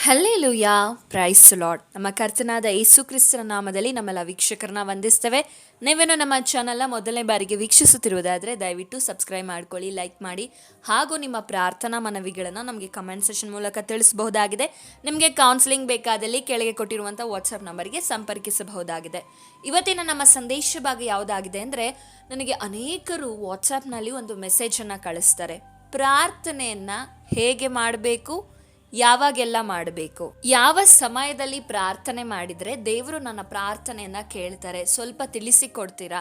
Hallelujah, price lord. ನಮ್ಮ ಕರ್ತನಾದ ಯೇಸು ಕ್ರಿಸ್ತನ ನಾಮದಲ್ಲಿ ನಮ್ಮೆಲ್ಲ ವೀಕ್ಷಕರನ್ನ ವಂದಿಸ್ತೇವೆ. ನೀವೇನೋ ನಮ್ಮ ಚಾನಲ್ನ ಮೊದಲನೇ ಬಾರಿಗೆ ವೀಕ್ಷಿಸುತ್ತಿರುವುದಾದರೆ ದಯವಿಟ್ಟು ಸಬ್ಸ್ಕ್ರೈಬ್ ಮಾಡ್ಕೊಳ್ಳಿ, ಲೈಕ್ ಮಾಡಿ, ಹಾಗೂ ನಿಮ್ಮ ಪ್ರಾರ್ಥನಾ ಮನವಿಗಳನ್ನು ನಮಗೆ ಕಮೆಂಟ್ ಸೆಷನ್ ಮೂಲಕ ತಿಳಿಸಬಹುದಾಗಿದೆ. ನಿಮಗೆ ಕೌನ್ಸಿಲಿಂಗ್ ಬೇಕಾದಲ್ಲಿ ಕೆಳಗೆ ಕೊಟ್ಟಿರುವಂಥ ವಾಟ್ಸಪ್ ನಂಬರ್ಗೆ ಸಂಪರ್ಕಿಸಬಹುದಾಗಿದೆ. ಇವತ್ತಿನ ನಮ್ಮ ಸಂದೇಶ ಭಾಗ ಯಾವುದಾಗಿದೆ ಅಂದರೆ, ನನಗೆ ಅನೇಕರು ವಾಟ್ಸಪ್ನಲ್ಲಿ ಒಂದು ಮೆಸೇಜನ್ನು ಕಳಿಸ್ತಾರೆ. ಪ್ರಾರ್ಥನೆಯನ್ನು ಹೇಗೆ ಮಾಡಬೇಕು, ಯಾವಾಗೆಲ್ಲ ಮಾಡಬೇಕು, ಯಾವ ಸಮಯದಲ್ಲಿ ಪ್ರಾರ್ಥನೆ ಮಾಡಿದರೆ ದೇವರು ನನ್ನ ಪ್ರಾರ್ಥನೆಯನ್ನು ಕೇಳ್ತಾರೆ, ಸ್ವಲ್ಪ ತಿಳಿಸಿಕೊಡ್ತೀರಾ?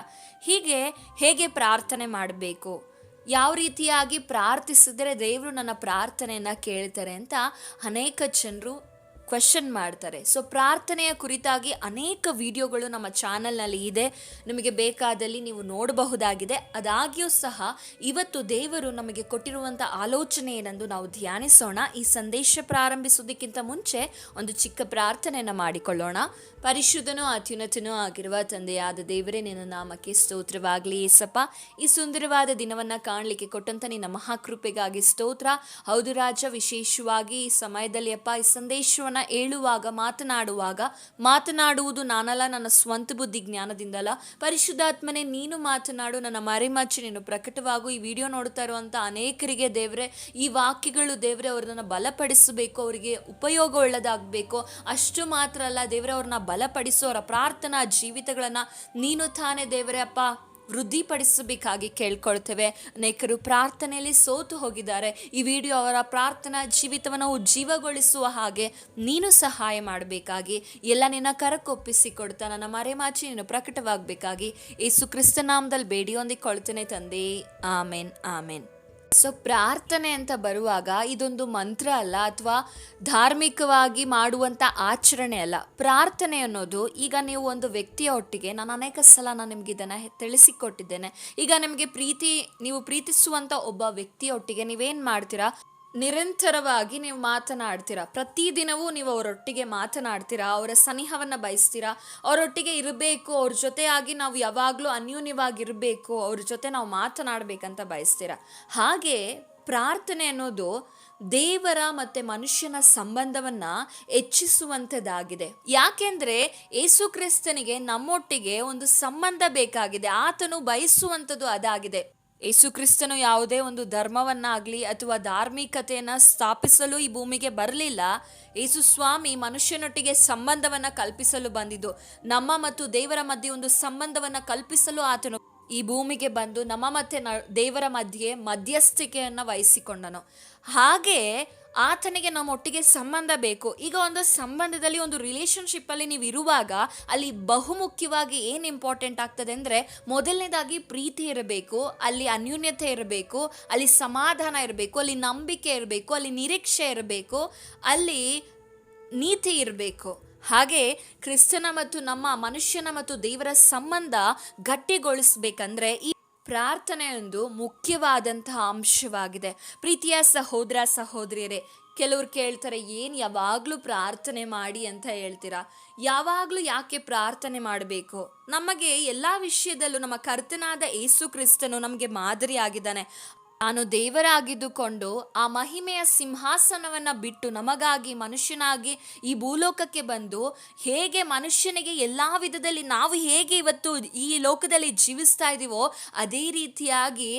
ಹೇಗೆ ಪ್ರಾರ್ಥನೆ ಮಾಡಬೇಕು, ಯಾವ ರೀತಿಯಾಗಿ ಪ್ರಾರ್ಥಿಸಿದರೆ ದೇವರು ನನ್ನ ಪ್ರಾರ್ಥನೆಯನ್ನು ಕೇಳ್ತಾರೆ ಅಂತ ಅನೇಕ ಜನರು ಕ್ವೆಶನ್ ಮಾಡ್ತಾರೆ. ಸೊ ಪ್ರಾರ್ಥನೆಯ ಕುರಿತಾಗಿ ಅನೇಕ ವಿಡಿಯೋಗಳು ನಮ್ಮ ಚಾನಲ್ನಲ್ಲಿ ಇದೆ, ನಿಮಗೆ ಬೇಕಾದಲ್ಲಿ ನೀವು ನೋಡಬಹುದಾಗಿದೆ. ಅದಾಗಿಯೂ ಸಹ ಇವತ್ತು ದೇವರು ನಮಗೆ ಕೊಟ್ಟಿರುವಂಥ ಆಲೋಚನೆ ಏನೆಂದು ನಾವು ಧ್ಯಾನಿಸೋಣ. ಈ ಸಂದೇಶ ಪ್ರಾರಂಭಿಸೋದಕ್ಕಿಂತ ಮುಂಚೆ ಒಂದು ಚಿಕ್ಕ ಪ್ರಾರ್ಥನೆಯನ್ನು ಮಾಡಿಕೊಳ್ಳೋಣ. ಪರಿಶುದ್ಧನೂ ಅತ್ಯುನ್ನತನೂ ಆಗಿರುವ ತಂದೆಯಾದ ದೇವರೇ, ನಿನ್ನ ನಾಮಕ್ಕೆ ಸ್ತೋತ್ರವಾಗಲಿ. ಏಸಪ್ಪ, ಈ ಸುಂದರವಾದ ದಿನವನ್ನು ಕಾಣಲಿಕ್ಕೆ ಕೊಟ್ಟಂತ ನಿನ್ನ ಮಹಾಕೃಪೆಗಾಗಿ ಸ್ತೋತ್ರ. ಹೌದು ರಾಜ, ವಿಶೇಷವಾಗಿ ಈ ಸಮಯದಲ್ಲಿ ಅಪ್ಪ, ಈ ಸಂದೇಶವನ್ನು ಹೇಳುವಾಗ ಮಾತನಾಡುವುದು ನಾನಲ್ಲ, ನನ್ನ ಸ್ವಂತ ಬುದ್ಧಿ ಜ್ಞಾನದಿಂದಲ್ಲ. ಪರಿಶುದ್ಧಾತ್ಮನೇ, ನೀನು ಮಾತನಾಡು, ನನ್ನ ಮರೆಮಚ್ಚಿ ನೀನು ಪ್ರಕಟವಾಗು. ಈ ವಿಡಿಯೋ ನೋಡ್ತಾ ಇರುವಂಥ ಅನೇಕರಿಗೆ ದೇವರೇ, ಈ ವಾಕ್ಯಗಳು ದೇವರೇ ಅವ್ರನ್ನ ಬಲಪಡಿಸಬೇಕು, ಅವರಿಗೆ ಉಪಯೋಗ ಉಳ್ಳದಾಗಬೇಕು. ಅಷ್ಟು ಮಾತ್ರ ಅಲ್ಲ ದೇವರೇ, ಅವ್ರನ್ನ ಬಲಪಡಿಸೋ, ಅವರ ಪ್ರಾರ್ಥನಾ ಜೀವಿತಗಳನ್ನು ನೀನು ತಾನೇ ದೇವರೇ ಅಪ್ಪ ವೃದ್ಧಿಪಡಿಸಬೇಕಾಗಿ ಕೇಳ್ಕೊಳ್ತೇವೆ. ಅನೇಕರು ಪ್ರಾರ್ಥನೆಯಲ್ಲಿ ಸೋತು ಹೋಗಿದ್ದಾರೆ. ಈ ವಿಡಿಯೋ ಅವರ ಪ್ರಾರ್ಥನಾ ಜೀವಿತವನ್ನು ಉಜ್ಜೀವಗೊಳಿಸುವ ಹಾಗೆ ನೀನು ಸಹಾಯ ಮಾಡಬೇಕಾಗಿ ಎಲ್ಲ ನಿನ್ನ ಕರಕ್ಕೊಪ್ಪಿಸಿ ಕೊಡ್ತಾ ನನ್ನ ಮರೆಮಾಚಿ ನೀನು ಪ್ರಕಟವಾಗಬೇಕಾಗಿ ಯೇಸು ಕ್ರಿಸ್ತ ನಾಮದಲ್ಲಿ ಬೇಡಿ ಹೊಂದಿಕೊಳ್ತೇನೆ ತಂದೆ. ಆಮೇನ್, ಆಮೇನ್. ಸೊ ಪ್ರಾರ್ಥನೆ ಅಂತ ಬರುವಾಗ ಇದೊಂದು ಮಂತ್ರ ಅಲ್ಲ, ಅಥವಾ ಧಾರ್ಮಿಕವಾಗಿ ಮಾಡುವಂಥ ಆಚರಣೆ ಅಲ್ಲ. ಪ್ರಾರ್ಥನೆ ಅನ್ನೋದು, ಈಗ ನೀವು ಒಂದು ವ್ಯಕ್ತಿಯ ಒಟ್ಟಿಗೆ, ನಾನು ಅನೇಕ ಸಲ ನಿಮ್ಗೆ ಇದನ್ನು ತಿಳಿಸಿಕೊಟ್ಟಿದ್ದೇನೆ. ಈಗ ನಿಮಗೆ ನೀವು ಪ್ರೀತಿಸುವಂಥ ಒಬ್ಬ ವ್ಯಕ್ತಿಯ ಒಟ್ಟಿಗೆ ನೀವೇನು ಮಾಡ್ತೀರಾ, ನಿರಂತರವಾಗಿ ನೀವು ಮಾತನಾಡ್ತೀರಾ. ಪ್ರತಿದಿನವೂ ನೀವು ಅವರೊಟ್ಟಿಗೆ ಮಾತನಾಡ್ತೀರಾ, ಅವರ ಸನಿಹವನ್ನು ಬಯಸ್ತೀರಾ, ಅವರೊಟ್ಟಿಗೆ ಇರಬೇಕು, ಅವ್ರ ಜೊತೆಯಾಗಿ ನಾವು ಯಾವಾಗಲೂ ಅನ್ಯೂನ್ಯವಾಗಿರಬೇಕು, ಅವ್ರ ಜೊತೆ ನಾವು ಮಾತನಾಡಬೇಕಂತ ಬಯಸ್ತೀರಾ. ಹಾಗೆ ಪ್ರಾರ್ಥನೆ ಅನ್ನೋದು ದೇವರ ಮತ್ತು ಮನುಷ್ಯನ ಸಂಬಂಧವನ್ನು ಹೆಚ್ಚಿಸುವಂಥದ್ದಾಗಿದೆ. ಯಾಕೆಂದರೆ ಯೇಸು ಕ್ರಿಸ್ತನಿಗೆ ನಮ್ಮೊಟ್ಟಿಗೆ ಒಂದು ಸಂಬಂಧ ಬೇಕಾಗಿದೆ, ಆತನು ಬಯಸುವಂಥದ್ದು ಅದಾಗಿದೆ. ಯೇಸು ಕ್ರಿಸ್ತನು ಯಾವುದೇ ಒಂದು ಧರ್ಮವನ್ನಾಗಲಿ ಅಥವಾ ಧಾರ್ಮಿಕತೆಯನ್ನು ಸ್ಥಾಪಿಸಲು ಈ ಭೂಮಿಗೆ ಬರಲಿಲ್ಲ. ಯೇಸು ಸ್ವಾಮಿ ಮನುಷ್ಯನೊಟ್ಟಿಗೆ ಸಂಬಂಧವನ್ನು ಕಲ್ಪಿಸಲು ಬಂದಿದ್ದು, ನಮ್ಮ ಮತ್ತು ದೇವರ ಮಧ್ಯೆ ಒಂದು ಸಂಬಂಧವನ್ನು ಕಲ್ಪಿಸಲು ಆತನು ಈ ಭೂಮಿಗೆ ಬಂದು ನಮ್ಮ ಮತ್ತೆ ದೇವರ ಮಧ್ಯೆ ಮಧ್ಯಸ್ಥಿಕೆಯನ್ನು ವಹಿಸಿಕೊಂಡನು. ಹಾಗೆ ಆತನಿಗೆ ನಮ್ಮೊಟ್ಟಿಗೆ ಸಂಬಂಧ ಬೇಕು. ಈಗ ಒಂದು ಸಂಬಂಧದಲ್ಲಿ, ಒಂದು ರಿಲೇಷನ್ಶಿಪ್ಪಲ್ಲಿ ನೀವು ಇರುವಾಗ ಅಲ್ಲಿ ಬಹುಮುಖ್ಯವಾಗಿ ಏನು ಇಂಪಾರ್ಟೆಂಟ್ ಆಗ್ತದೆ ಅಂದರೆ, ಮೊದಲನೇದಾಗಿ ಪ್ರೀತಿ ಇರಬೇಕು, ಅಲ್ಲಿ ಅನ್ಯೂನ್ಯತೆ ಇರಬೇಕು, ಅಲ್ಲಿ ಸಮಾಧಾನ ಇರಬೇಕು, ಅಲ್ಲಿ ನಂಬಿಕೆ ಇರಬೇಕು, ಅಲ್ಲಿ ನಿರೀಕ್ಷೆ ಇರಬೇಕು, ಅಲ್ಲಿ ನೀತಿ ಇರಬೇಕು. ಹಾಗೆ ಕ್ರಿಸ್ತನ ಮತ್ತು ನಮ್ಮ ಮನುಷ್ಯನ ಮತ್ತು ದೇವರ ಸಂಬಂಧ ಗಟ್ಟಿಗೊಳಿಸಬೇಕಂದ್ರೆ ಈ ಪ್ರಾರ್ಥನೆ ಒಂದು ಮುಖ್ಯವಾದಂತಹ ಅಂಶವಾಗಿದೆ. ಪ್ರೀತಿಯ ಸಹೋದರ ಸಹೋದರಿಯರೇ, ಕೆಲವ್ರು ಕೇಳ್ತಾರೆ, ಏನು ಯಾವಾಗಲೂ ಪ್ರಾರ್ಥನೆ ಮಾಡಿ ಅಂತ ಹೇಳ್ತೀರಾ, ಯಾವಾಗಲೂ ಯಾಕೆ ಪ್ರಾರ್ಥನೆ ಮಾಡಬೇಕು? ನಮಗೆ ಎಲ್ಲ ವಿಷಯದಲ್ಲೂ ನಮ್ಮ ಕರ್ತನಾದ ಯೇಸು ಕ್ರಿಸ್ತನು ನಮಗೆ ಮಾದರಿ ಆಗಿದ್ದಾನೆ. ತಾನು ದೇವರಾಗಿದ್ದುಕೊಂಡು ಆ ಮಹಿಮೆಯ ಸಿಂಹಾಸನವನ್ನು ಬಿಟ್ಟು ನಮಗಾಗಿ ಮನುಷ್ಯನಾಗಿ ಈ ಭೂಲೋಕಕ್ಕೆ ಬಂದು, ಹೇಗೆ ಮನುಷ್ಯನಿಗೆ ಎಲ್ಲ ವಿಧದಲ್ಲಿ ನಾವು ಹೇಗೆ ಇವತ್ತು ಈ ಲೋಕದಲ್ಲಿ ಜೀವಿಸ್ತಾ ಇದ್ದೀವೋ ಅದೇ ರೀತಿಯಾಗಿ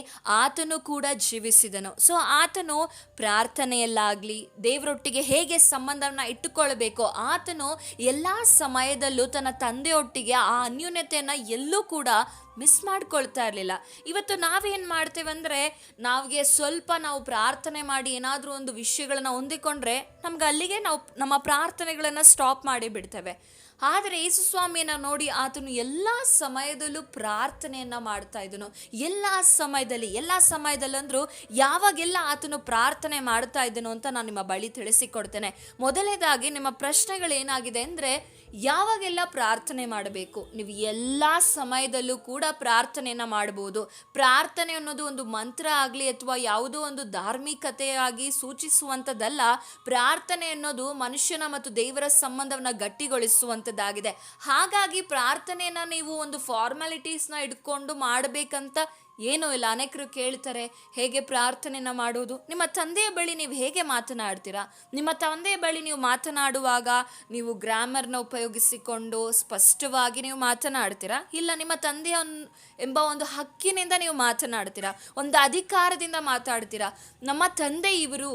ಆತನು ಕೂಡ ಜೀವಿಸಿದನು. ಸೊ ಆತನು ಪ್ರಾರ್ಥನೆಯಲ್ಲಾಗಲಿ ದೇವರೊಟ್ಟಿಗೆ ಹೇಗೆ ಸಂಬಂಧವನ್ನು ಇಟ್ಟುಕೊಳ್ಬೇಕೋ, ಆತನು ಎಲ್ಲ ಸಮಯದಲ್ಲೂ ತನ್ನ ತಂದೆಯೊಟ್ಟಿಗೆ ಆ ಅನ್ಯೂನ್ಯತೆಯನ್ನು ಎಲ್ಲೂ ಕೂಡ ಮಿಸ್ ಮಾಡ್ಕೊಳ್ತಾ ಇರಲಿಲ್ಲ. ಇವತ್ತು ನಾವೇನು ಮಾಡ್ತೇವೆ ಅಂದರೆ, ನಾವು ಪ್ರಾರ್ಥನೆ ಮಾಡಿ ಏನಾದರೂ ಒಂದು ವಿಷಯಗಳನ್ನ ಹೊಂದಿಕೊಂಡ್ರೆ ನಮ್ಗೆ ಅಲ್ಲಿಗೆ ನಾವು ನಮ್ಮ ಪ್ರಾರ್ಥನೆಗಳನ್ನು ಸ್ಟಾಪ್ ಮಾಡಿ ಬಿಡ್ತೇವೆ. ಆದರೆ ಯೇಸು ಸ್ವಾಮಿಯನ್ನು ನೋಡಿ, ಆತನು ಎಲ್ಲ ಸಮಯದಲ್ಲೂ ಪ್ರಾರ್ಥನೆಯನ್ನು ಮಾಡ್ತಾ ಇದ್ದನು. ಎಲ್ಲ ಸಮಯದಲ್ಲಂದ್ರೂ ಯಾವಾಗೆಲ್ಲ ಆತನು ಪ್ರಾರ್ಥನೆ ಮಾಡ್ತಾ ಇದ್ದನು ಅಂತ ನಾನು ನಿಮ್ಮ ಬಳಿ ತಿಳಿಸಿಕೊಡ್ತೇನೆ. ಮೊದಲನೇದಾಗಿ ನಿಮ್ಮ ಪ್ರಶ್ನೆಗಳೇನಾಗಿದೆ ಅಂದರೆ, ಯಾವಾಗೆಲ್ಲ ಪ್ರಾರ್ಥನೆ ಮಾಡಬೇಕು? ನೀವು ಎಲ್ಲ ಸಮಯದಲ್ಲೂ ಕೂಡ ಪ್ರಾರ್ಥನೆಯನ್ನು ಮಾಡ್ಬೋದು. ಪ್ರಾರ್ಥನೆ ಅನ್ನೋದು ಒಂದು ಮಂತ್ರ ಆಗಲಿ ಅಥವಾ ಯಾವುದೋ ಒಂದು ಧಾರ್ಮಿಕತೆಯಾಗಿ ಸೂಚಿಸುವಂಥದ್ದಲ್ಲ. ಪ್ರಾರ್ಥನೆ ಅನ್ನೋದು ಮನುಷ್ಯನ ಮತ್ತು ದೇವರ ಸಂಬಂಧವನ್ನು ಗಟ್ಟಿಗೊಳಿಸುವಂಥದ್ದಾಗಿದೆ. ಹಾಗಾಗಿ ಪ್ರಾರ್ಥನೆಯನ್ನು ನೀವು ಒಂದು ಫಾರ್ಮಾಲಿಟೀಸ್ನ ಇಟ್ಕೊಂಡು ಮಾಡಬೇಕಂತ ಏನೂ ಇಲ್ಲ. ಅನೇಕರು ಕೇಳ್ತಾರೆ, ಹೇಗೆ ಪ್ರಾರ್ಥನೆನ ಮಾಡುವುದು? ನಿಮ್ಮ ತಂದೆಯ ಬಳಿ ನೀವು ಹೇಗೆ ಮಾತನಾಡ್ತೀರಾ? ನಿಮ್ಮ ತಂದೆಯ ಬಳಿ ನೀವು ಮಾತನಾಡುವಾಗ ನೀವು ಗ್ರಾಮರ್ನ ಉಪಯೋಗಿಸಿಕೊಂಡು ಸ್ಪಷ್ಟವಾಗಿ ನೀವು ಮಾತನಾಡ್ತೀರಾ? ಇಲ್ಲ, ನಿಮ್ಮ ತಂದೆಯ ಎಂಬ ಒಂದು ಹಕ್ಕಿನಿಂದ ನೀವು ಮಾತನಾಡ್ತೀರಾ? ಒಂದು ಅಧಿಕಾರದಿಂದ ಮಾತಾಡ್ತೀರಾ? ನಮ್ಮ ತಂದೆ ಇವರು,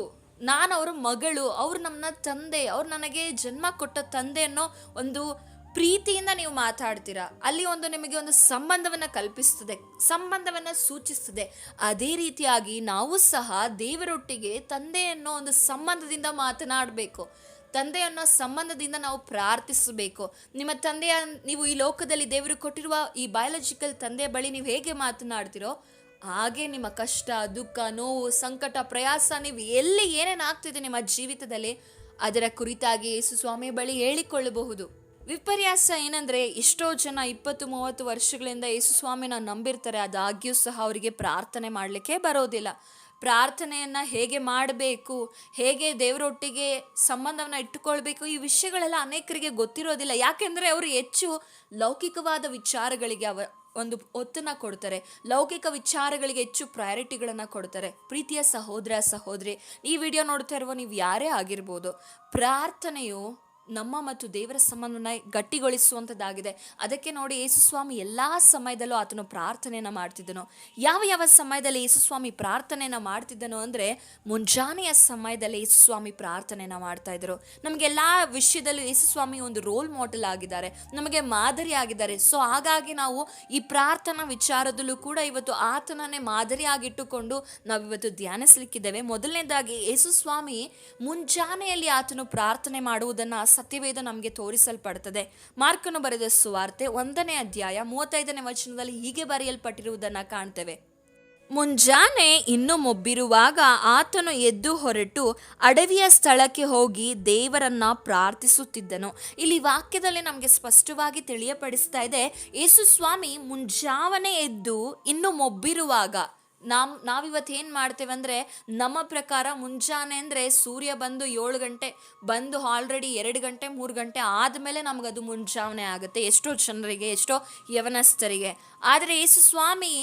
ನಾನು ಅವರ ಮಗಳು, ಅವ್ರು ನನ್ನ ತಂದೆ, ಅವ್ರು ನನಗೆ ಜನ್ಮ ಕೊಟ್ಟ ತಂದೆ ಅನ್ನೋ ಒಂದು ಪ್ರೀತಿಯಿಂದ ನೀವು ಮಾತಾಡ್ತೀರಾ. ಅಲ್ಲಿ ಒಂದು ನಿಮಗೆ ಒಂದು ಸಂಬಂಧವನ್ನು ಕಲ್ಪಿಸ್ತದೆ, ಸಂಬಂಧವನ್ನು ಸೂಚಿಸ್ತದೆ. ಅದೇ ರೀತಿಯಾಗಿ ನಾವು ಸಹ ದೇವರೊಟ್ಟಿಗೆ ತಂದೆ ಅನ್ನೋ ಒಂದು ಸಂಬಂಧದಿಂದ ಮಾತನಾಡಬೇಕು. ತಂದೆ ಅನ್ನೋ ಸಂಬಂಧದಿಂದ ನಾವು ಪ್ರಾರ್ಥಿಸಬೇಕು. ನಿಮ್ಮ ತಂದೆಯ, ನೀವು ಈ ಲೋಕದಲ್ಲಿ ದೇವರು ಕೊಟ್ಟಿರುವ ಈ ಬಯಾಲಜಿಕಲ್ ತಂದೆಯ ಬಳಿ ನೀವು ಹೇಗೆ ಮಾತನಾಡ್ತೀರೋ ಹಾಗೆ ನಿಮ್ಮ ಕಷ್ಟ, ದುಃಖ, ನೋವು, ಸಂಕಟ, ಪ್ರಯಾಸ, ನೀವು ಎಲ್ಲಿ ಏನೇನಾಗ್ತಿದೆ ನಿಮ್ಮ ಜೀವಿತದಲ್ಲಿ ಅದರ ಕುರಿತಾಗಿ ಯೇಸು ಸ್ವಾಮಿ ಬಳಿ ಹೇಳಿಕೊಳ್ಳಬಹುದು. ವಿಪರ್ಯಾಸ ಏನಂದರೆ, ಎಷ್ಟೋ ಜನ 20-30 ವರ್ಷಗಳಿಂದ ಯೇಸು ಸ್ವಾಮಿನ ನಂಬಿರ್ತಾರೆ, ಆದಾಗ್ಯೂ ಸಹ ಅವರಿಗೆ ಪ್ರಾರ್ಥನೆ ಮಾಡಲಿಕ್ಕೆ ಬರೋದಿಲ್ಲ. ಪ್ರಾರ್ಥನೆಯನ್ನು ಹೇಗೆ ಮಾಡಬೇಕು, ಹೇಗೆ ದೇವರೊಟ್ಟಿಗೆ ಸಂಬಂಧವನ್ನು ಇಟ್ಟುಕೊಳ್ಬೇಕು, ಈ ವಿಷಯಗಳೆಲ್ಲ ಅನೇಕರಿಗೆ ಗೊತ್ತಿರೋದಿಲ್ಲ. ಯಾಕೆಂದರೆ ಅವರು ಹೆಚ್ಚು ಲೌಕಿಕವಾದ ವಿಚಾರಗಳಿಗೆ ಒಂದು ಒತ್ತನ್ನು ಕೊಡ್ತಾರೆ, ಲೌಕಿಕ ವಿಚಾರಗಳಿಗೆ ಹೆಚ್ಚು ಪ್ರಯಾರಿಟಿಗಳನ್ನು ಕೊಡ್ತಾರೆ. ಪ್ರೀತಿಯ ಸಹೋದರ ಸಹೋದರಿ, ಈ ವಿಡಿಯೋ ನೋಡ್ತಾ ಇರುವ ನೀವು ಯಾರೇ ಆಗಿರ್ಬೋದು, ಪ್ರಾರ್ಥನೆಯು ನಮ್ಮ ಮತ್ತು ದೇವರ ಸಂಬಂಧವನ್ನು ಗಟ್ಟಿಗೊಳಿಸುವಂಥದ್ದಾಗಿದೆ. ಅದಕ್ಕೆ ನೋಡಿ, ಯೇಸುಸ್ವಾಮಿ ಎಲ್ಲ ಸಮಯದಲ್ಲೂ ಆತನು ಪ್ರಾರ್ಥನೆಯನ್ನು ಮಾಡ್ತಿದ್ದನು. ಯಾವ ಯಾವ ಸಮಯದಲ್ಲಿ ಯೇಸುಸ್ವಾಮಿ ಪ್ರಾರ್ಥನೆಯನ್ನು ಮಾಡ್ತಿದ್ದನು ಅಂದರೆ, ಮುಂಜಾನೆಯ ಸಮಯದಲ್ಲಿ ಯೇಸುಸ್ವಾಮಿ ಪ್ರಾರ್ಥನೆಯನ್ನು ಮಾಡ್ತಾಯಿದ್ರು. ನಮಗೆಲ್ಲ ವಿಷಯದಲ್ಲೂ ಯೇಸುಸ್ವಾಮಿ ಒಂದು ರೋಲ್ ಮಾಡೆಲ್ ಆಗಿದ್ದಾರೆ, ನಮಗೆ ಮಾದರಿ ಆಗಿದ್ದಾರೆ. ಸೊ ಹಾಗಾಗಿ ನಾವು ಈ ಪ್ರಾರ್ಥನಾ ವಿಚಾರದಲ್ಲೂ ಕೂಡ ಇವತ್ತು ಆತನನ್ನೇ ಮಾದರಿಯಾಗಿಟ್ಟುಕೊಂಡು ನಾವಿವತ್ತು ಧ್ಯಾನಿಸಲಿಕ್ಕಿದ್ದೇವೆ. ಮೊದಲನೇದಾಗಿ ಯೇಸುಸ್ವಾಮಿ ಮುಂಜಾನೆಯಲ್ಲಿ ಆತನು ಪ್ರಾರ್ಥನೆ ಮಾಡುವುದನ್ನು ಸತ್ಯವೇದ ನಮಗೆ ತೋರಿಸಲ್ಪಡುತ್ತದೆ. ಮಾರ್ಕನು ಬರೆದ ಸುವಾರ್ತೆ 1ನೇ ಅಧ್ಯಾಯ 35ನೇ ವಚನದಲ್ಲಿ ಹೀಗೆ ಬರೆಯಲ್ಪಟ್ಟಿರುವುದನ್ನು ಕಾಣ್ತೇವೆ. ಮುಂಜಾನೆ ಇನ್ನೂ ಮೊಬ್ಬಿರುವಾಗ ಆತನು ಎದ್ದು ಹೊರಟು ಅಡವಿಯ ಸ್ಥಳಕ್ಕೆ ಹೋಗಿ ದೇವರನ್ನ ಪ್ರಾರ್ಥಿಸುತ್ತಿದ್ದನು. ಇಲ್ಲಿ ವಾಕ್ಯದಲ್ಲಿ ನಮಗೆ ಸ್ಪಷ್ಟವಾಗಿ ತಿಳಿಯಪಡಿಸ್ತಾ ಇದೆ, ಯೇಸು ಸ್ವಾಮಿ ಮುಂಜಾವನೆ ಎದ್ದು ಇನ್ನೂ ಮೊಬ್ಬಿರುವಾಗ. ನಾವಿವತ್ತು ಏನು ಮಾಡ್ತೇವೆ ಅಂದರೆ, ನಮ್ಮ ಪ್ರಕಾರ ಮುಂಜಾನೆ ಅಂದರೆ ಸೂರ್ಯ ಬಂದು 7 ಗಂಟೆ ಬಂದು ಆಲ್ರೆಡಿ 2 ಗಂಟೆ 3 ಗಂಟೆ ಆದಮೇಲೆ ನಮಗದು ಮುಂಜಾವನೆ ಆಗುತ್ತೆ, ಎಷ್ಟೋ ಜನರಿಗೆ, ಎಷ್ಟೋ ಯವನಸ್ಥರಿಗೆ. ಆದರೆ ಯೇಸು ಸ್ವಾಮಿ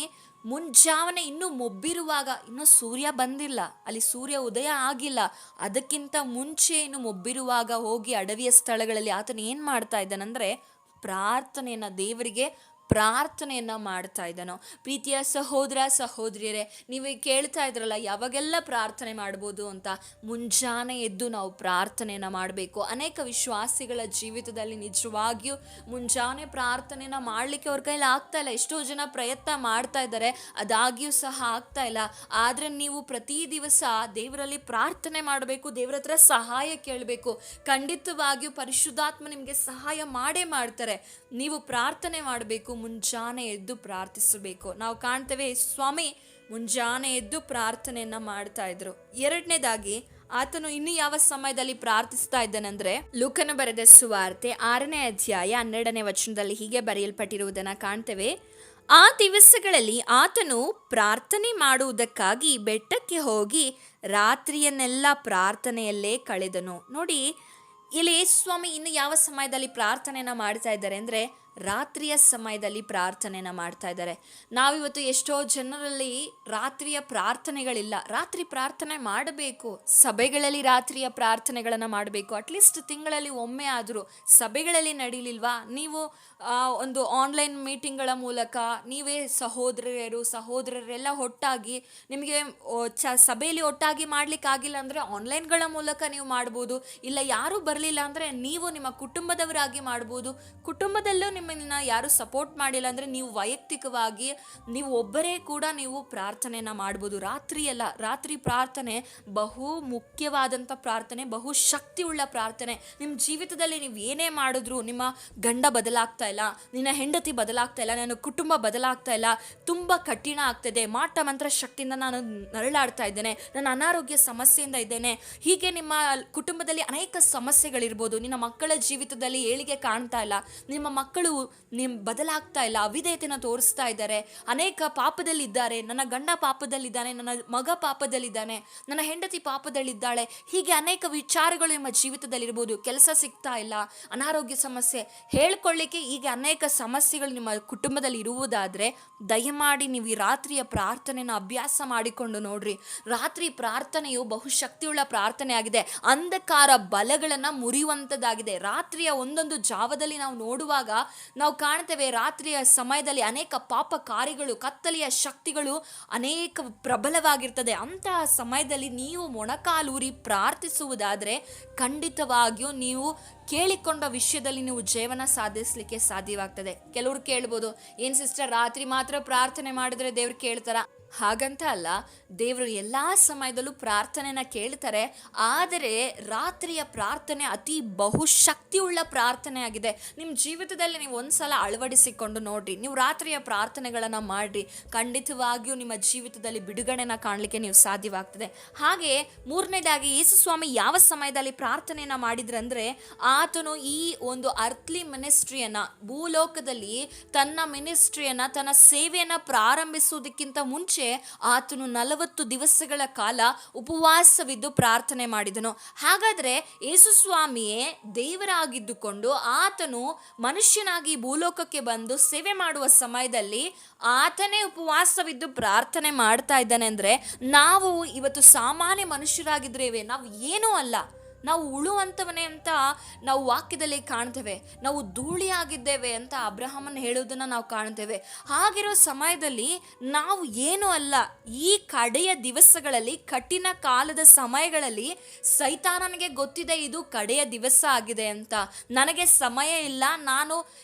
ಮುಂಜಾವನೆ ಇನ್ನೂ ಮೊಬ್ಬಿರುವಾಗ, ಇನ್ನೂ ಸೂರ್ಯ ಬಂದಿಲ್ಲ, ಅಲ್ಲಿ ಸೂರ್ಯ ಉದಯ ಆಗಿಲ್ಲ, ಅದಕ್ಕಿಂತ ಮುಂಚೆ ಇನ್ನು ಮೊಬ್ಬಿರುವಾಗ ಹೋಗಿ ಅಡವಿಯ ಸ್ಥಳಗಳಲ್ಲಿ ಆತನು ಏನು ಮಾಡ್ತಾ ಇದ್ದಾನಂದರೆ ಪ್ರಾರ್ಥನೆಯನ್ನು, ದೇವರಿಗೆ ಪ್ರಾರ್ಥನೆಯನ್ನು ಮಾಡ್ತಾ ಇದ್ದಾನೋ. ಪ್ರೀತಿಯ ಸಹೋದರ ಸಹೋದರಿಯರೇ, ನೀವು ಕೇಳ್ತಾ ಇದ್ರಲ್ಲ ಯಾವಾಗೆಲ್ಲ ಪ್ರಾರ್ಥನೆ ಮಾಡ್ಬೋದು ಅಂತ. ಮುಂಜಾನೆ ಎದ್ದು ನಾವು ಪ್ರಾರ್ಥನೆಯನ್ನು ಮಾಡಬೇಕು. ಅನೇಕ ವಿಶ್ವಾಸಿಗಳ ಜೀವಿತದಲ್ಲಿ ನಿಜವಾಗಿಯೂ ಮುಂಜಾನೆ ಪ್ರಾರ್ಥನೆಯನ್ನು ಮಾಡಲಿಕ್ಕೆ ಅವ್ರ ಕೈಲಿ ಆಗ್ತಾ ಇಲ್ಲ. ಎಷ್ಟೋ ಜನ ಪ್ರಯತ್ನ ಮಾಡ್ತಾ ಇದ್ದಾರೆ, ಅದಾಗಿಯೂ ಸಹ ಆಗ್ತಾ ಇಲ್ಲ. ಆದರೆ ನೀವು ಪ್ರತಿ ದಿವಸ ದೇವರಲ್ಲಿ ಪ್ರಾರ್ಥನೆ ಮಾಡಬೇಕು, ದೇವರ ಹತ್ರ ಸಹಾಯ ಕೇಳಬೇಕು. ಖಂಡಿತವಾಗಿಯೂ ಪರಿಶುದ್ಧಾತ್ಮ ನಿಮಗೆ ಸಹಾಯ ಮಾಡೇ ಮಾಡ್ತಾರೆ. ನೀವು ಪ್ರಾರ್ಥನೆ ಮಾಡಬೇಕು, ಮುಂಜಾನೆ ಎದ್ದು ಪ್ರಾರ್ಥಿಸಬೇಕು. ನಾವು ಕಾಣ್ತೇವೆ ಸ್ವಾಮಿ ಮುಂಜಾನೆ ಎದ್ದು ಪ್ರಾರ್ಥನೆಯನ್ನ ಮಾಡ್ತಾ ಇದ್ರು. ಎರಡನೇದಾಗಿ ಆತನು ಇನ್ನು ಯಾವ ಸಮಯದಲ್ಲಿ ಪ್ರಾರ್ಥಿಸ್ತಾ ಇದ್ದಾನೆಂದ್ರೆ, ಲೂಕನು ಬರೆದ ಸುವಾರ್ತೆ 6ನೇ ಅಧ್ಯಾಯ 12ನೇ ವಚನದಲ್ಲಿ ಹೀಗೆ ಬರೆಯಲ್ಪಟ್ಟಿರುವುದನ್ನು ಕಾಣ್ತೇವೆ. ಆ ದಿವಸಗಳಲ್ಲಿ ಆತನು ಪ್ರಾರ್ಥನೆ ಮಾಡುವುದಕ್ಕಾಗಿ ಬೆಟ್ಟಕ್ಕೆ ಹೋಗಿ ರಾತ್ರಿಯನ್ನೆಲ್ಲ ಪ್ರಾರ್ಥನೆಯಲ್ಲೇ ಕಳೆದನು. ನೋಡಿ, ಇಲ್ಲಿ ಯೇಸು ಸ್ವಾಮಿ ಇನ್ನು ಯಾವ ಸಮಯದಲ್ಲಿ ಪ್ರಾರ್ಥನೆಯನ್ನು ಮಾಡ್ತಾ ಇದ್ದಾರೆ ಅಂದರೆ, ರಾತ್ರಿಯ ಸಮಯದಲ್ಲಿ ಪ್ರಾರ್ಥನೆನ ಮಾಡ್ತಾ ಇದ್ದಾರೆ. ನಾವಿವತ್ತು ಎಷ್ಟೋ ಜನರಲ್ಲಿ ರಾತ್ರಿಯ ಪ್ರಾರ್ಥನೆಗಳಿಲ್ಲ. ರಾತ್ರಿ ಪ್ರಾರ್ಥನೆ ಮಾಡಬೇಕು, ಸಭೆಗಳಲ್ಲಿ ರಾತ್ರಿಯ ಪ್ರಾರ್ಥನೆಗಳನ್ನು ಮಾಡಬೇಕು. ಅಟ್ಲೀಸ್ಟ್ ತಿಂಗಳಲ್ಲಿ ಒಮ್ಮೆ ಆದರೂ ಸಭೆಗಳಲ್ಲಿ ನಡೀಲಿಲ್ವಾ? ನೀವು ಒಂದು ಆನ್ಲೈನ್ ಮೀಟಿಂಗ್ಗಳ ಮೂಲಕ ನೀವೇ ಸಹೋದರರೆಲ್ಲ ಒಟ್ಟಾಗಿ, ನಿಮಗೆ ಸಭೆಯಲ್ಲಿ ಒಟ್ಟಾಗಿ ಮಾಡ್ಲಿಕ್ಕಾಗಿಲ್ಲ ಅಂದರೆ ಆನ್ಲೈನ್ಗಳ ಮೂಲಕ ನೀವು ಮಾಡ್ಬೋದು. ಇಲ್ಲ ಯಾರೂ ಬರಲಿಲ್ಲ ಅಂದರೆ ನೀವು ನಿಮ್ಮ ಕುಟುಂಬದವರಾಗಿ ಮಾಡ್ಬೋದು. ಕುಟುಂಬದಲ್ಲೂ ನಿಮ್ಮನ್ನ ಯಾರು ಸಪೋರ್ಟ್ ಮಾಡಿಲ್ಲ ಅಂದರೆ ನೀವು ವೈಯಕ್ತಿಕವಾಗಿ ನೀವು ಒಬ್ಬರೇ ಕೂಡ ನೀವು ಪ್ರಾರ್ಥನೆಯನ್ನು ಮಾಡ್ಬೋದು. ರಾತ್ರಿ ಪ್ರಾರ್ಥನೆ ಬಹು ಮುಖ್ಯವಾದಂಥ ಪ್ರಾರ್ಥನೆ, ಬಹು ಶಕ್ತಿ ಉಳ್ಳ ಪ್ರಾರ್ಥನೆ. ನಿಮ್ಮ ಜೀವಿತದಲ್ಲಿ ನೀವು ಏನೇ ಮಾಡಿದ್ರು, ನಿಮ್ಮ ಗಂಡ ಬದಲಾಗ್ತಾ ಇಲ್ಲ, ನಿನ್ನ ಹೆಂಡತಿ ಬದಲಾಗ್ತಾ ಇಲ್ಲ, ನನ್ನ ಕುಟುಂಬ ಬದಲಾಗ್ತಾ ಇಲ್ಲ, ತುಂಬ ಕಠಿಣ ಆಗ್ತದೆ, ಮಾಟ ಮಂತ್ರ ಶಕ್ತಿಯಿಂದ ನಾನು ನರಳಾಡ್ತಾ ಇದ್ದೇನೆ, ನನ್ನ ಅನಾರೋಗ್ಯ ಸಮಸ್ಯೆಯಿಂದ ಇದ್ದೇನೆ, ಹೀಗೆ ನಿಮ್ಮ ಕುಟುಂಬದಲ್ಲಿ ಅನೇಕ ಸಮಸ್ಯೆಗಳಿರ್ಬೋದು. ನಿನ್ನ ಮಕ್ಕಳ ಜೀವಿತದಲ್ಲಿ ಏಳಿಗೆ ಕಾಣ್ತಾ ಇಲ್ಲ, ನಿಮ್ಮ ಮಕ್ಕಳು ಮಕ್ಕಳು ಬದಲಾಗ್ತಾ ಇಲ್ಲ, ಅವಿಧೇಯತೆನ ತೋರಿಸ್ತಾ ಇದ್ದಾರೆ, ಅನೇಕ ಪಾಪದಲ್ಲಿದ್ದಾರೆ, ನನ್ನ ಗಂಡ ಪಾಪದಲ್ಲಿದ್ದಾನೆ, ನನ್ನ ಮಗ ಪಾಪದಲ್ಲಿದ್ದಾನೆ, ನನ್ನ ಹೆಂಡತಿ ಪಾಪದಲ್ಲಿದ್ದಾಳೆ, ಹೀಗೆ ಅನೇಕ ವಿಚಾರಗಳು ನಿಮ್ಮ ಜೀವಿತದಲ್ಲಿರ್ಬೋದು. ಕೆಲಸ ಸಿಗ್ತಾ ಇಲ್ಲ, ಅನಾರೋಗ್ಯ ಸಮಸ್ಯೆ, ಹೇಳ್ಕೊಳ್ಳಿಕ್ಕೆ ಹೀಗೆ ಅನೇಕ ಸಮಸ್ಯೆಗಳು ನಿಮ್ಮ ಕುಟುಂಬದಲ್ಲಿ ಇರುವುದಾದರೆ ದಯಮಾಡಿ ನೀವು ಈ ರಾತ್ರಿಯ ಪ್ರಾರ್ಥನೆನ ಅಭ್ಯಾಸ ಮಾಡಿಕೊಂಡು ನೋಡ್ರಿ. ರಾತ್ರಿ ಪ್ರಾರ್ಥನೆಯು ಬಹುಶಕ್ತಿಯುಳ್ಳ ಪ್ರಾರ್ಥನೆ ಆಗಿದೆ, ಅಂಧಕಾರ ಬಲಗಳನ್ನು ಮುರಿಯುವಂಥದ್ದಾಗಿದೆ. ರಾತ್ರಿಯ ಒಂದೊಂದು ಜಾವದಲ್ಲಿ ನಾವು ನೋಡುವಾಗ ನಾವು ಕಾಣ್ತೇವೆ, ರಾತ್ರಿಯ ಸಮಯದಲ್ಲಿ ಅನೇಕ ಪಾಪ ಕಾರ್ಯಗಳು, ಕತ್ತಲೆಯ ಶಕ್ತಿಗಳು ಅನೇಕ ಪ್ರಬಲವಾಗಿರ್ತದೆ. ಅಂತಹ ಸಮಯದಲ್ಲಿ ನೀವು ಮೊಣಕಾಲೂರಿ ಪ್ರಾರ್ಥಿಸುವುದಾದರೆ ಖಂಡಿತವಾಗಿಯೂ ನೀವು ಕೇಳಿಕೊಂಡ ವಿಷಯದಲ್ಲಿ ನೀವು ಜೀವನ ಸಾಧಿಸಲಿಕ್ಕೆ ಸಾಧ್ಯವಾಗ್ತದೆ. ಕೆಲವರು ಕೇಳ್ಬೋದು, ಏನು ಸಿಸ್ಟರ್ ರಾತ್ರಿ ಮಾತ್ರ ಪ್ರಾರ್ಥನೆ ಮಾಡಿದ್ರೆ ದೇವ್ರು ಕೇಳ್ತಾರ? ಹಾಗಂತ ಅಲ್ಲ, ದೇವರು ಎಲ್ಲ ಸಮಯದಲ್ಲೂ ಪ್ರಾರ್ಥನೆನ ಕೇಳ್ತಾರೆ. ಆದರೆ ರಾತ್ರಿಯ ಪ್ರಾರ್ಥನೆ ಅತಿ ಬಹುಶಕ್ತಿಯುಳ್ಳ ಪ್ರಾರ್ಥನೆ ಆಗಿದೆ. ನಿಮ್ಮ ಜೀವಿತದಲ್ಲಿ ನೀವು ಒಂದ್ಸಲ ಅಳವಡಿಸಿಕೊಂಡು ನೋಡ್ರಿ, ನೀವು ರಾತ್ರಿಯ ಪ್ರಾರ್ಥನೆಗಳನ್ನು ಮಾಡ್ರಿ, ಖಂಡಿತವಾಗಿಯೂ ನಿಮ್ಮ ಜೀವಿತದಲ್ಲಿ ಬಿಡುಗಡೆನ ಕಾಣಲಿಕ್ಕೆ ನೀವು ಸಾಧ್ಯವಾಗ್ತದೆ. ಹಾಗೆ ಮೂರನೇದಾಗಿ ಯೇಸು ಸ್ವಾಮಿ ಯಾವ ಸಮಯದಲ್ಲಿ ಪ್ರಾರ್ಥನೆಯನ್ನ ಮಾಡಿದ್ರಂದ್ರೆ, ಆತನು ಈ ಒಂದು ಅರ್ಥ್ಲಿ ಮಿನಿಸ್ಟ್ರಿಯನ್ನ, ಭೂಲೋಕದಲ್ಲಿ ತನ್ನ ಮಿನಿಸ್ಟ್ರಿಯನ್ನ, ತನ್ನ ಸೇವೆಯನ್ನ ಪ್ರಾರಂಭಿಸುವುದಕ್ಕಿಂತ ಮುಂಚೆ ಆತನು 40 ದಿವಸಗಳ ಕಾಲ ಉಪವಾಸವಿದ್ದು ಪ್ರಾರ್ಥನೆ ಮಾಡಿದನು. ಹಾಗಾದ್ರೆ ಯೇಸು ಸ್ವಾಮಿಯೇ ದೇವರಾಗಿದ್ದುಕೊಂಡು ಆತನು ಮನುಷ್ಯನಾಗಿ ಭೂಲೋಕಕ್ಕೆ ಬಂದು ಸೇವೆ ಮಾಡುವ ಸಮಯದಲ್ಲಿ ಆತನೇ ಉಪವಾಸವಿದ್ದು ಪ್ರಾರ್ಥನೆ ಮಾಡ್ತಾ ಇದ್ದಾನೆ ಅಂದ್ರೆ, ನಾವು ಇವತ್ತು ಸಾಮಾನ್ಯ ಮನುಷ್ಯರಾಗಿದ್ದೇವೆ, ನಾವು ಏನೂ ಅಲ್ಲ, ನಾವು ಉಳುವಂಥವನೇ ಅಂತ ನಾವು ವಾಕ್ಯದಲ್ಲಿ ಕಾಣ್ತೇವೆ. ನಾವು ಧೂಳಿಯಾಗಿದ್ದೇವೆ ಅಂತ ಅಬ್ರಹಾಮನ್ ಹೇಳೋದನ್ನು ನಾವು ಕಾಣ್ತೇವೆ. ಹಾಗಿರೋ ಸಮಯದಲ್ಲಿ ನಾವು ಏನೂ ಅಲ್ಲ. ಈ ಕಡೆಯ ದಿವಸಗಳಲ್ಲಿ, ಕಠಿಣ ಕಾಲದ ಸಮಯಗಳಲ್ಲಿ ಸೈತಾನನಿಗೆ ಗೊತ್ತಿದೆ ಇದು ಕಡೆಯ ದಿವಸ ಆಗಿದೆ ಅಂತ, ನನಗೆ ಸಮಯ ಇಲ್ಲ, ನಾನು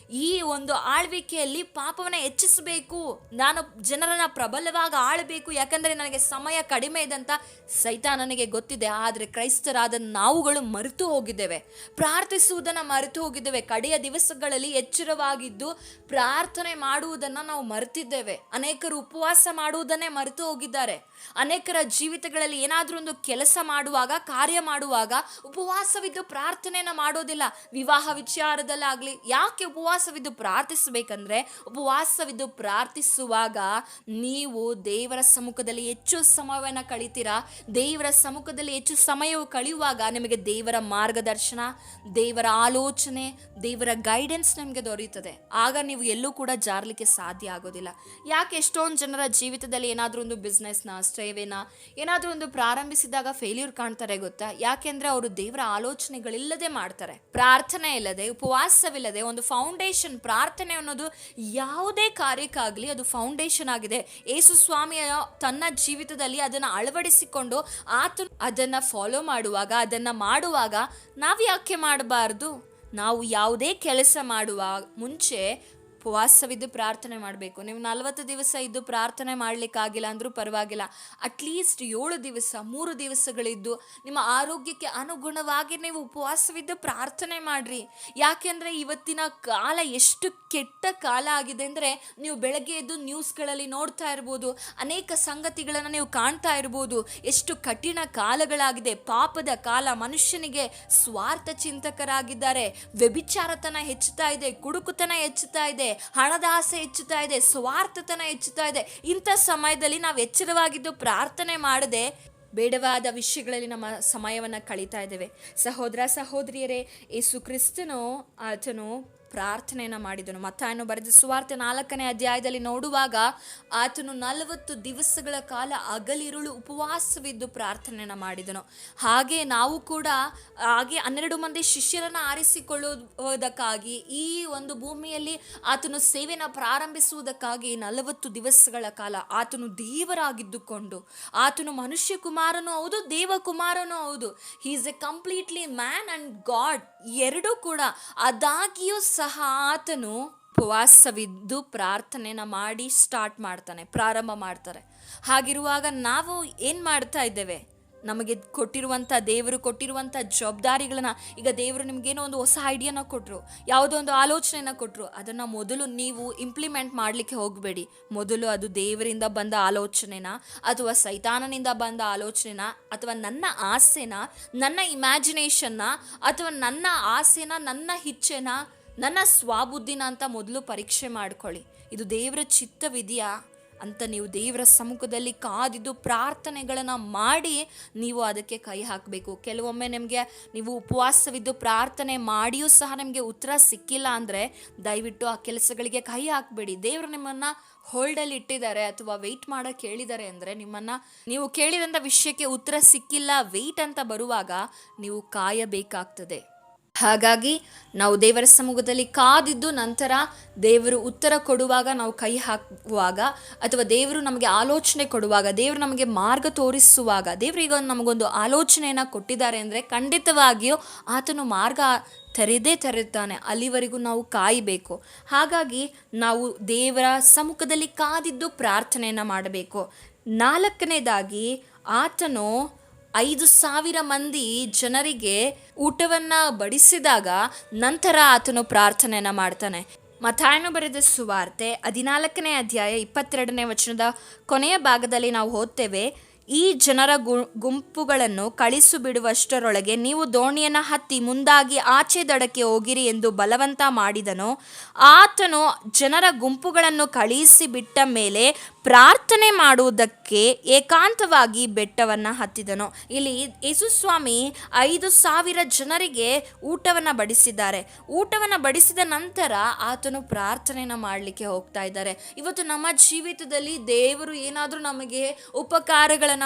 ಈ ಒಂದು ಆಳ್ವಿಕೆಯಲ್ಲಿ ಪಾಪವನ್ನು ಹೆಚ್ಚಿಸಬೇಕು, ನಾನು ಜನರನ್ನ ಪ್ರಬಲವಾಗಿ ಆಳಬೇಕು, ಯಾಕಂದರೆ ನನಗೆ ಸಮಯ ಕಡಿಮೆ ಇದೆ ಅಂತ ಸೈತಾನನಿಗೆ ಗೊತ್ತಿದೆ. ಆದರೆ ಕ್ರೈಸ್ತರಾದ ನಾವು ಮರೆತು ಹೋಗಿದ್ದೇವೆ, ಪ್ರಾರ್ಥಿಸುವುದನ್ನು ಮರೆತು ಹೋಗಿದ್ದೇವೆ. ಕಡೆಯ ದಿವಸಗಳಲ್ಲಿ ಎಚ್ಚರವಾಗಿದ್ದು ಪ್ರಾರ್ಥನೆ ಮಾಡುವುದನ್ನು ನಾವು ಮರೆತಿದ್ದೇವೆ. ಅನೇಕರು ಉಪವಾಸ ಮಾಡುವುದನ್ನೇ ಮರೆತು ಹೋಗಿದ್ದಾರೆ. ಅನೇಕರ ಜೀವಿತಗಳಲ್ಲಿ ಏನಾದರೂ ಒಂದು ಕೆಲಸ ಮಾಡುವಾಗ, ಕಾರ್ಯ ಮಾಡುವಾಗ ಉಪವಾಸವಿದ್ದು ಪ್ರಾರ್ಥನೆಯನ್ನು ಮಾಡೋದಿಲ್ಲ. ವಿವಾಹ ವಿಚಾರದಲ್ಲಾಗಲಿ ಯಾಕೆ ಉಪವಾಸವಿದ್ದು ಪ್ರಾರ್ಥಿಸಬೇಕಂದ್ರೆ, ಉಪವಾಸವಿದ್ದು ಪ್ರಾರ್ಥಿಸುವಾಗ ನೀವು ದೇವರ ಸಮ್ಮುಖದಲ್ಲಿ ಹೆಚ್ಚು ಸಮಯವನ್ನು ಕಳೀತೀರಾ. ದೇವರ ಸಮ್ಮುಖದಲ್ಲಿ ಹೆಚ್ಚು ಸಮಯವು ಕಳೆಯುವಾಗ ನಿಮಗೆ ದೇವರ ಮಾರ್ಗದರ್ಶನ, ದೇವರ ಆಲೋಚನೆ, ದೇವರ ಗೈಡೆನ್ಸ್ ನಿಮಗೆ ದೊರೆಯುತ್ತದೆ. ಆಗ ನೀವು ಎಲ್ಲೂ ಕೂಡ ಜಾರಲಿಕ್ಕೆ ಸಾಧ್ಯ ಆಗೋದಿಲ್ಲ. ಯಾಕೆ ಎಷ್ಟೊಂದು ಜನರ ಜೀವಿತದಲ್ಲಿ ಏನಾದರೂ ಒಂದು ಬಿಸ್ನೆಸ್ನ, ಸೇವೆನ ಏನಾದರೂ ಒಂದು ಪ್ರಾರಂಭಿಸಿದಾಗ ಫೇಲ್ಯೂರ್ ಕಾಣ್ತಾರೆ ಗೊತ್ತಾ? ಯಾಕೆಂದ್ರೆ ಅವರು ದೇವರ ಆಲೋಚನೆಗಳಿಲ್ಲದೆ ಮಾಡ್ತಾರೆ. ಪ್ರಾರ್ಥನೆ ಇಲ್ಲದೆ, ಉಪವಾಸವಿಲ್ಲದೆ ಒಂದು ಫೌಂಡೇಶನ್, ಪ್ರಾರ್ಥನೆ ಅನ್ನೋದು ಯಾವುದೇ ಕಾರ್ಯಕ್ಕಾಗಲಿ ಅದು ಫೌಂಡೇಶನ್ ಆಗಿದೆ. ಯೇಸು ಸ್ವಾಮಿಯ ತನ್ನ ಜೀವಿತದಲ್ಲಿ ಅದನ್ನು ಅಳವಡಿಸಿಕೊಂಡು ಆತನು ಅದನ್ನು ಫಾಲೋ ಮಾಡುವಾಗ, ಅದನ್ನು ಮಾಡುವಾಗ ನಾವು ಯಾಕೆ ಮಾಡಬಾರ್ದು? ನಾವು ಯಾವುದೇ ಕೆಲಸ ಮಾಡುವ ಮುಂಚೆ ಉಪವಾಸವಿದ್ದು ಪ್ರಾರ್ಥನೆ ಮಾಡಬೇಕು. ನೀವು 40 ದಿವಸ ಇದ್ದು ಪ್ರಾರ್ಥನೆ ಮಾಡಲಿಕ್ಕಾಗಿಲ್ಲ ಅಂದರೂ ಪರವಾಗಿಲ್ಲ, ಅಟ್ಲೀಸ್ಟ್ 7 ದಿವಸ 3 ದಿವಸಗಳಿದ್ದು ನಿಮ್ಮ ಆರೋಗ್ಯಕ್ಕೆ ಅನುಗುಣವಾಗಿ ನೀವು ಉಪವಾಸವಿದ್ದು ಪ್ರಾರ್ಥನೆ ಮಾಡಿರಿ. ಯಾಕೆಂದರೆ ಇವತ್ತಿನ ಕಾಲ ಎಷ್ಟು ಕೆಟ್ಟ ಕಾಲ ಆಗಿದೆ ಅಂದರೆ, ನೀವು ಬೆಳಗ್ಗೆ ಎದ್ದು ನ್ಯೂಸ್ಗಳಲ್ಲಿ ನೋಡ್ತಾ ಇರ್ಬೋದು, ಅನೇಕ ಸಂಗತಿಗಳನ್ನು ನೀವು ಕಾಣ್ತಾ ಇರ್ಬೋದು. ಎಷ್ಟು ಕಠಿಣ ಕಾಲಗಳಾಗಿದೆ, ಪಾಪದ ಕಾಲ, ಮನುಷ್ಯನಿಗೆ ಸ್ವಾರ್ಥ ಚಿಂತಕರಾಗಿದ್ದಾರೆ, ವ್ಯಭಿಚಾರತನ ಹೆಚ್ಚುತ್ತಾ ಇದೆ, ಕುಡುಕುತನ ಹೆಚ್ಚುತ್ತಾ ಇದೆ, ಹಣದ ಆಸೆ ಹೆಚ್ಚುತ್ತಾ ಇದೆ, ಸ್ವಾರ್ಥತನ ಹೆಚ್ಚುತ್ತಾ ಇದೆ. ಇಂಥ ಸಮಯದಲ್ಲಿ ನಾವು ಎಚ್ಚರವಾಗಿದ್ದು ಪ್ರಾರ್ಥನೆ ಮಾಡದೆ ಬೇಡವಾದ ವಿಷಯಗಳಲ್ಲಿ ನಮ್ಮ ಸಮಯವನ್ನು ಕಳೀತಾ ಇದ್ದೇವೆ. ಸಹೋದರ ಸಹೋದರಿಯರೇ, ಯೇಸು ಕ್ರಿಸ್ತನು ಆತನು ಪ್ರಾರ್ಥನೆಯನ್ನು ಮಾಡಿದನು. ಮತ್ತಾಯನು ಬರೆದ ಸುವಾರ್ತೆ 4ನೇ ಅಧ್ಯಾಯದಲ್ಲಿ ನೋಡುವಾಗ ಆತನು 40 ದಿವಸಗಳ ಕಾಲ ಹಗಲಿರುಳು ಉಪವಾಸವಿದ್ದು ಪ್ರಾರ್ಥನೆಯನ್ನು ಮಾಡಿದನು. ಹಾಗೆ ನಾವು ಕೂಡ ಹಾಗೆ 12 ಮಂದಿ ಶಿಷ್ಯರನ್ನು ಆರಿಸಿಕೊಳ್ಳುವುದಕ್ಕಾಗಿ, ಈ ಒಂದು ಭೂಮಿಯಲ್ಲಿ ಆತನು ಸೇವೆನ ಪ್ರಾರಂಭಿಸುವುದಕ್ಕಾಗಿ 40 ದಿವಸಗಳ ಕಾಲ ಆತನು ದೇವರಾಗಿದ್ದುಕೊಂಡು, ಆತನು ಮನುಷ್ಯ ಕುಮಾರನೂ ಹೌದು, ದೇವಕುಮಾರನೂ ಹೌದು. He is A completely man and god, ಎರಡೂ ಕೂಡ. ಆದಾಗ್ಯೂ ಸಹ ಆತನು ಉಪವಾಸವಿದ್ದು ಪ್ರಾರ್ಥನೆನ ಮಾಡಿ ಪ್ರಾರಂಭ ಮಾಡ್ತಾರೆ. ಹಾಗಿರುವಾಗ ನಾವು ಏನು ಮಾಡ್ತಾ ಇದ್ದೇವೆ? ನಮಗೆ ಕೊಟ್ಟಿರುವಂಥ, ದೇವರು ಕೊಟ್ಟಿರುವಂಥ ಜವಾಬ್ದಾರಿಗಳನ್ನ, ಈಗ ದೇವರು ನಿಮಗೇನೋ ಒಂದು ಹೊಸ ಐಡಿಯಾನ ಕೊಟ್ಟರು, ಯಾವುದೋ ಒಂದು ಆಲೋಚನೆನ ಕೊಟ್ಟರು, ಅದನ್ನು ಮೊದಲು ನೀವು ಇಂಪ್ಲಿಮೆಂಟ್ ಮಾಡಲಿಕ್ಕೆ ಹೋಗಬೇಡಿ. ಮೊದಲು ಅದು ದೇವರಿಂದ ಬಂದ ಆಲೋಚನೆನ, ಅಥವಾ ಸೈತಾನನಿಂದ ಬಂದ ಆಲೋಚನೆನ, ಅಥವಾ ನನ್ನ ಆಸೆನ, ನನ್ನ ಇಮ್ಯಾಜಿನೇಷನ್ನ, ಅಥವಾ ನನ್ನ ಆಸೆನ, ನನ್ನ ಇಚ್ಛೆನ ನನ್ನ ಸ್ವಬುದ್ಧಿನ ಅಂತ ಮೊದಲು ಪರೀಕ್ಷೆ ಮಾಡ್ಕೊಳ್ಳಿ. ಇದು ದೇವರ ಚಿತ್ತವಿದೆಯಾ ಅಂತ ನೀವು ದೇವರ ಸಮ್ಮುಖದಲ್ಲಿ ಕಾದಿದ್ದು ಪ್ರಾರ್ಥನೆಗಳನ್ನು ಮಾಡಿ ನೀವು ಅದಕ್ಕೆ ಕೈ ಹಾಕಬೇಕು. ಕೆಲವೊಮ್ಮೆ ನಿಮಗೆ ನೀವು ಉಪವಾಸವಿದ್ದು ಪ್ರಾರ್ಥನೆ ಮಾಡಿಯೂ ಸಹ ನಿಮಗೆ ಉತ್ತರ ಸಿಕ್ಕಿಲ್ಲ ಅಂದರೆ ದಯವಿಟ್ಟು ಆ ಕೆಲಸಗಳಿಗೆ ಕೈ ಹಾಕಬೇಡಿ. ದೇವರು ನಿಮ್ಮನ್ನು ಹೋಲ್ಡಲ್ಲಿ ಇಟ್ಟಿದ್ದಾರೆ ಅಥವಾ ವೆಯ್ಟ್ ಮಾಡೋಕ್ಕೆ ಹೇಳಿದ್ದಾರೆ ಅಂದರೆ ನೀವು ಕೇಳಿದಂಥ ವಿಷಯಕ್ಕೆ ಉತ್ತರ ಸಿಕ್ಕಿಲ್ಲ, ವೆಯ್ಟ್ ಅಂತ ಬರುವಾಗ ನೀವು ಕಾಯಬೇಕಾಗ್ತದೆ. ಹಾಗಾಗಿ ನಾವು ದೇವರ ಸಮ್ಮುಖದಲ್ಲಿ ಕಾದಿದ್ದು ನಂತರ ದೇವರು ಉತ್ತರ ಕೊಡುವಾಗ ನಾವು ಕೈ ಹಾಕುವಾಗ, ಅಥವಾ ದೇವರು ನಮಗೆ ಆಲೋಚನೆ ಕೊಡುವಾಗ, ದೇವರು ನಮಗೆ ಮಾರ್ಗ ತೋರಿಸುವಾಗ, ದೇವರು ಈಗ ನಮಗೊಂದು ಆಲೋಚನೆಯನ್ನು ಕೊಟ್ಟಿದ್ದಾರೆ ಅಂದರೆ ಖಂಡಿತವಾಗಿಯೂ ಆತನು ಮಾರ್ಗ ತೆರೆಯುತ್ತಾನೆ. ಅಲ್ಲಿವರೆಗೂ ನಾವು ಕಾಯಬೇಕು. ಹಾಗಾಗಿ ನಾವು ದೇವರ ಸಮ್ಮುಖದಲ್ಲಿ ಕಾದಿದ್ದು ಪ್ರಾರ್ಥನೆಯನ್ನು ಮಾಡಬೇಕು. 4ನೇದಾಗಿ, ಆತನು 5,000 ಮಂದಿ ಜನರಿಗೆ ಊಟವನ್ನು ಬಡಿಸಿದಾಗ ನಂತರ ಆತನು ಪ್ರಾರ್ಥನೆಯನ್ನು ಮಾಡ್ತಾನೆ. ಮತ್ತಾಯನು ಬರೆದ ಸುವಾರ್ತೆ 14ನೇ ಅಧ್ಯಾಯ 22ನೇ ವಚನದ ಕೊನೆಯ ಭಾಗದಲ್ಲಿ ನಾವು ಓದ್ತೇವೆ, ಈ ಜನರ ಗುಂಪುಗಳನ್ನು ಕಳಿಸು ಬಿಡುವಷ್ಟರೊಳಗೆ ನೀವು ದೋಣಿಯನ್ನು ಹತ್ತಿ ಮುಂದಾಗಿ ಆಚೆ ದಡಕ್ಕೆ ಹೋಗಿರಿ ಎಂದು ಬಲವಂತ ಮಾಡಿದನು. ಆತನು ಜನರ ಗುಂಪುಗಳನ್ನು ಕಳುಹಿಸಿ ಬಿಟ್ಟ ಮೇಲೆ ಪ್ರಾರ್ಥನೆ ಮಾಡುವುದಕ್ಕೆ ಏಕಾಂತವಾಗಿ ಬೆಟ್ಟವನ್ನು ಹತ್ತಿದನು. ಇಲ್ಲಿ ಯೇಸುಸ್ವಾಮಿ 5,000 ಜನರಿಗೆ ಊಟವನ್ನು ಬಡಿಸಿದ್ದಾರೆ. ಊಟವನ್ನು ಬಡಿಸಿದ ನಂತರ ಆತನು ಪ್ರಾರ್ಥನೆಯನ್ನು ಮಾಡಲಿಕ್ಕೆ ಹೋಗ್ತಾ ಇದ್ದಾರೆ. ಇವತ್ತು ನಮ್ಮ ಜೀವಿತದಲ್ಲಿ ದೇವರು ಏನಾದರೂ ನಮಗೆ ಉಪಕಾರಗಳನ್ನು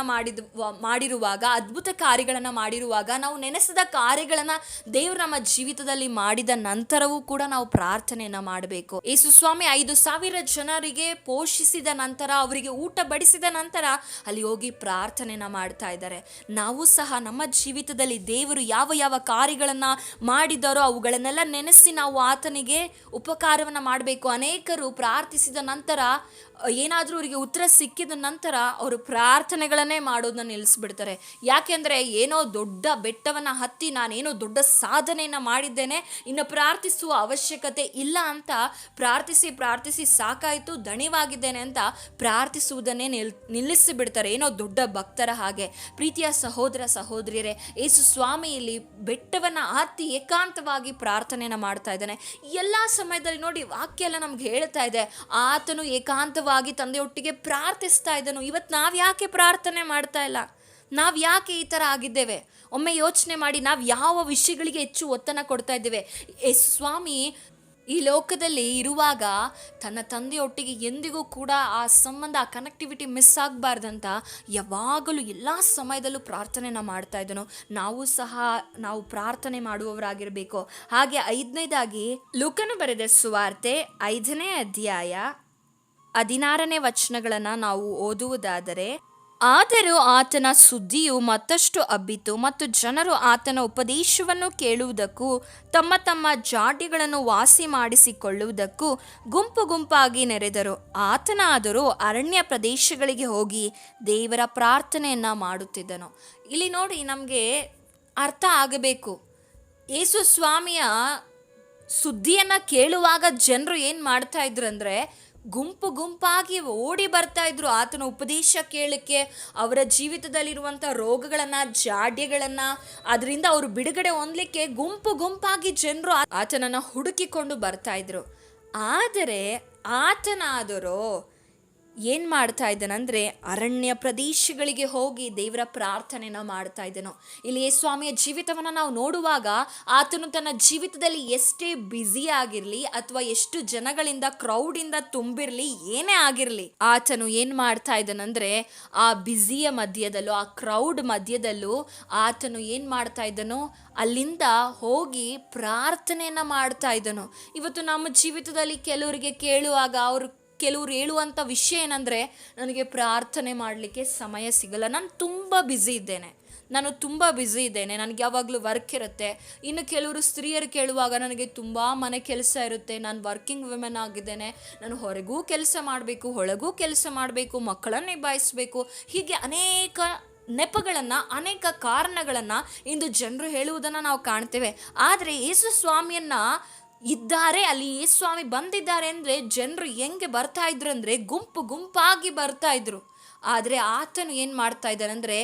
ಮಾಡಿರುವಾಗ, ಅದ್ಭುತ ಕಾರ್ಯಗಳನ್ನು ಮಾಡಿರುವಾಗ, ನಾವು ನೆನೆಸಿದ ಕಾರ್ಯಗಳನ್ನು ದೇವರು ನಮ್ಮ ಜೀವಿತದಲ್ಲಿ ಮಾಡಿದ ನಂತರವೂ ಕೂಡ ನಾವು ಪ್ರಾರ್ಥನೆಯನ್ನು ಮಾಡಬೇಕು. ಯೇಸುಸ್ವಾಮಿ 5,000 ಜನರಿಗೆ ಪೋಷಿಸಿದ ನಂತರ, ಅವರಿಗೆ ಊಟ ಬಡಿಸಿದ ನಂತರ ಅಲ್ಲಿ ಹೋಗಿ ಪ್ರಾರ್ಥನೆಯನ್ನು ಮಾಡ್ತಾ ಇದ್ದಾರೆ. ನಾವು ಸಹ ನಮ್ಮ ಜೀವಿತದಲ್ಲಿ ದೇವರು ಯಾವ ಯಾವ ಕಾರ್ಯಗಳನ್ನು ಮಾಡಿದಾರೋ ಅವುಗಳನ್ನೆಲ್ಲ ನೆನೆಸಿ ನಾವು ಆತನಿಗೆ ಉಪಕಾರವನ್ನು ಮಾಡಬೇಕು. ಅನೇಕರು ಪ್ರಾರ್ಥಿಸಿದ ನಂತರ ಏನಾದರೂ ಅವರಿಗೆ ಉತ್ತರ ಸಿಕ್ಕಿದ ನಂತರ ಅವರು ಪ್ರಾರ್ಥನೆಗಳನ್ನೇ ಮಾಡೋದನ್ನ ನಿಲ್ಲಿಸ್ಬಿಡ್ತಾರೆ. ಯಾಕೆಂದರೆ ಏನೋ ದೊಡ್ಡ ಬೆಟ್ಟವನ್ನು ಹತ್ತಿ ನಾನೇನೋ ದೊಡ್ಡ ಸಾಧನೆಯನ್ನು ಮಾಡಿದ್ದೇನೆ, ಇನ್ನು ಪ್ರಾರ್ಥಿಸುವ ಅವಶ್ಯಕತೆ ಇಲ್ಲ ಅಂತ ಪ್ರಾರ್ಥಿಸಿ ಸಾಕಾಯಿತು, ದಣಿವಾಗಿದ್ದೇನೆ ಅಂತ ಪ್ರಾರ್ಥಿಸುವುದನ್ನೇ ನಿಲ್ಲಿಸಿಬಿಡ್ತಾರೆ, ಏನೋ ದೊಡ್ಡ ಭಕ್ತರ ಹಾಗೆ. ಪ್ರೀತಿಯ ಸಹೋದರ ಸಹೋದರಿಯರೇ, ಯೇಸು ಸ್ವಾಮಿ ಇಲ್ಲಿ ಬೆಟ್ಟವನ್ನು ಹತ್ತಿ ಏಕಾಂತವಾಗಿ ಪ್ರಾರ್ಥನೆಯನ್ನು ಮಾಡ್ತಾ ಇದ್ದಾನೆ. ಎಲ್ಲ ಸಮಯದಲ್ಲಿ ನೋಡಿ, ವಾಕ್ಯ ಎಲ್ಲ ನಮ್ಗೆ ಹೇಳ್ತಾ ಇದೆ, ಆತನು ಏಕಾಂತವಾಗಿ ತಂದೆಯೊಟ್ಟಿಗೆ ಪ್ರಾರ್ಥಿಸ್ತಾ ಇದ್ದನು. ಇವತ್ತು ನಾವು ಯಾಕೆ ಪ್ರಾರ್ಥನೆ ಮಾಡ್ತಾ ಇಲ್ಲ? ನಾವು ಯಾಕೆ ಈ ಥರ ಆಗಿದ್ದೇವೆ? ಒಮ್ಮೆ ಯೋಚನೆ ಮಾಡಿ, ನಾವು ಯಾವ ವಿಷಯಗಳಿಗೆ ಹೆಚ್ಚು ಒತ್ತನ್ನು ಕೊಡ್ತಾ ಇದ್ದೇವೆ? ಸ್ವಾಮಿ ಈ ಲೋಕದಲ್ಲಿ ಇರುವಾಗ ತನ್ನ ತಂದೆಯೊಟ್ಟಿಗೆ ಎಂದಿಗೂ ಕೂಡ ಆ ಸಂಬಂಧ, ಆ ಕನೆಕ್ಟಿವಿಟಿ ಮಿಸ್ ಆಗಬಾರ್ದಂತ ಯಾವಾಗಲೂ ಎಲ್ಲ ಸಮಯದಲ್ಲೂ ಪ್ರಾರ್ಥನೆನ ಮಾಡ್ತಾ ಇದ್ದನು. ನಾವು ಪ್ರಾರ್ಥನೆ ಮಾಡುವವರಾಗಿರಬೇಕು. ಹಾಗೆ 5ನೇದಾಗಿ, ಲೂಕನು ಬರೆದ ಸುವಾರ್ತೆ 5ನೇ ಅಧ್ಯಾಯ 16ನೇ ವಚನಗಳನ್ನು ನಾವು ಓದುವುದಾದರೆ, ಆದರೂ ಆತನ ಸುದ್ದಿಯು ಮತ್ತಷ್ಟು ಹಬ್ಬಿತು ಮತ್ತು ಜನರು ಆತನ ಉಪದೇಶವನ್ನು ಕೇಳುವುದಕ್ಕೂ ತಮ್ಮ ತಮ್ಮ ಜಾಡ್ಯಗಳನ್ನು ವಾಸಿ ಮಾಡಿಸಿಕೊಳ್ಳುವುದಕ್ಕೂ ಗುಂಪು ಗುಂಪಾಗಿ ನೆರೆದರು. ಆತನಾದರೂ ಅರಣ್ಯ ಪ್ರದೇಶಗಳಿಗೆ ಹೋಗಿ ದೇವರ ಪ್ರಾರ್ಥನೆಯನ್ನು ಮಾಡುತ್ತಿದ್ದನು. ಇಲ್ಲಿ ನೋಡಿ, ನಮಗೆ ಅರ್ಥ ಆಗಬೇಕು, ಯೇಸು ಸ್ವಾಮಿಯ ಸುದ್ದಿಯನ್ನು ಕೇಳುವಾಗ ಜನರು ಏನು ಮಾಡ್ತಾ ಇದ್ರು ಅಂದರೆ, ಗುಂಪು ಗುಂಪಾಗಿ ಓಡಿ ಬರ್ತಾ ಇದ್ರು ಆತನ ಉಪದೇಶ ಕೇಳಕ್ಕೆ. ಅವರ ಜೀವಿತದಲ್ಲಿರುವಂಥ ರೋಗಗಳನ್ನು, ಜಾಡ್ಯಗಳನ್ನು, ಅದರಿಂದ ಅವರು ಬಿಡುಗಡೆ ಹೊಂದಲಿಕ್ಕೆ ಗುಂಪು ಗುಂಪಾಗಿ ಜನರು ಆತನನ್ನು ಹುಡುಕಿಕೊಂಡು ಬರ್ತಾ ಇದ್ರು. ಆದರೆ ಆತನಾದರೂ ಏನು ಮಾಡ್ತಾ ಇದ್ದಾನಂದರೆ, ಅರಣ್ಯ ಪ್ರದೇಶಗಳಿಗೆ ಹೋಗಿ ದೇವರ ಪ್ರಾರ್ಥನೆನ ಮಾಡ್ತಾ ಇದ್ದನು. ಇಲ್ಲಿ ಸ್ವಾಮಿಯ ಜೀವಿತವನ್ನು ನಾವು ನೋಡುವಾಗ, ಆತನು ತನ್ನ ಜೀವಿತದಲ್ಲಿ ಎಷ್ಟೇ ಬ್ಯುಸಿ ಆಗಿರಲಿ ಅಥವಾ ಎಷ್ಟು ಜನಗಳಿಂದ, ಕ್ರೌಡಿಂದ ತುಂಬಿರಲಿ, ಏನೇ ಆಗಿರಲಿ, ಆತನು ಏನು ಮಾಡ್ತಾ ಇದ್ದಾನಂದರೆ, ಆ ಬ್ಯುಸಿಯ ಮಧ್ಯದಲ್ಲೂ, ಆ ಕ್ರೌಡ್ ಮಧ್ಯದಲ್ಲೂ ಆತನು ಏನು ಮಾಡ್ತಾ ಇದ್ದನು, ಅಲ್ಲಿಂದ ಹೋಗಿ ಪ್ರಾರ್ಥನೆಯನ್ನು ಮಾಡ್ತಾ ಇದ್ದನು. ಇವತ್ತು ನಮ್ಮ ಜೀವಿತದಲ್ಲಿ ಕೆಲವರಿಗೆ ಕೇಳುವಾಗ ಕೆಲವರು ಹೇಳುವಂಥ ವಿಷಯ ಏನಂದರೆ, ನನಗೆ ಪ್ರಾರ್ಥನೆ ಮಾಡಲಿಕ್ಕೆ ಸಮಯ ಸಿಗಲ್ಲ, ನಾನು ತುಂಬ ಬ್ಯುಸಿ ಇದ್ದೇನೆ, ನನಗೆ ಯಾವಾಗಲೂ ವರ್ಕ್ ಇರುತ್ತೆ. ಇನ್ನು ಕೆಲವರು ಸ್ತ್ರೀಯರು ಕೇಳುವಾಗ, ನನಗೆ ತುಂಬ ಮನೆ ಕೆಲಸ ಇರುತ್ತೆ, ನಾನು ವರ್ಕಿಂಗ್ ವುಮೆನ್ ಆಗಿದ್ದೇನೆ, ನಾನು ಹೊರಗೂ ಕೆಲಸ ಮಾಡಬೇಕು, ಒಳಗೂ ಕೆಲಸ ಮಾಡಬೇಕು, ಮಕ್ಕಳನ್ನು ನಿಭಾಯಿಸಬೇಕು, ಹೀಗೆ ಅನೇಕ ನೆಪಗಳನ್ನು, ಅನೇಕ ಕಾರಣಗಳನ್ನು ಇಂದು ಜನರು ಹೇಳುವುದನ್ನು ನಾವು ಕಾಣ್ತೇವೆ. ಆದರೆ ಯೇಸು ಸ್ವಾಮಿಯನ್ನು ಅಲ್ಲಿ ಯೇಸು ಸ್ವಾಮಿ ಬಂದಿದ್ದಾರೆ ಅಂದರೆ ಜನರು ಹೆಂಗೆ ಬರ್ತಾ ಇದ್ರು ಅಂದರೆ, ಗುಂಪು ಗುಂಪಾಗಿ ಬರ್ತಾ ಇದ್ರು. ಆದರೆ ಆತನು ಏನು ಮಾಡ್ತಾ ಇದ್ದಾನಂದರೆ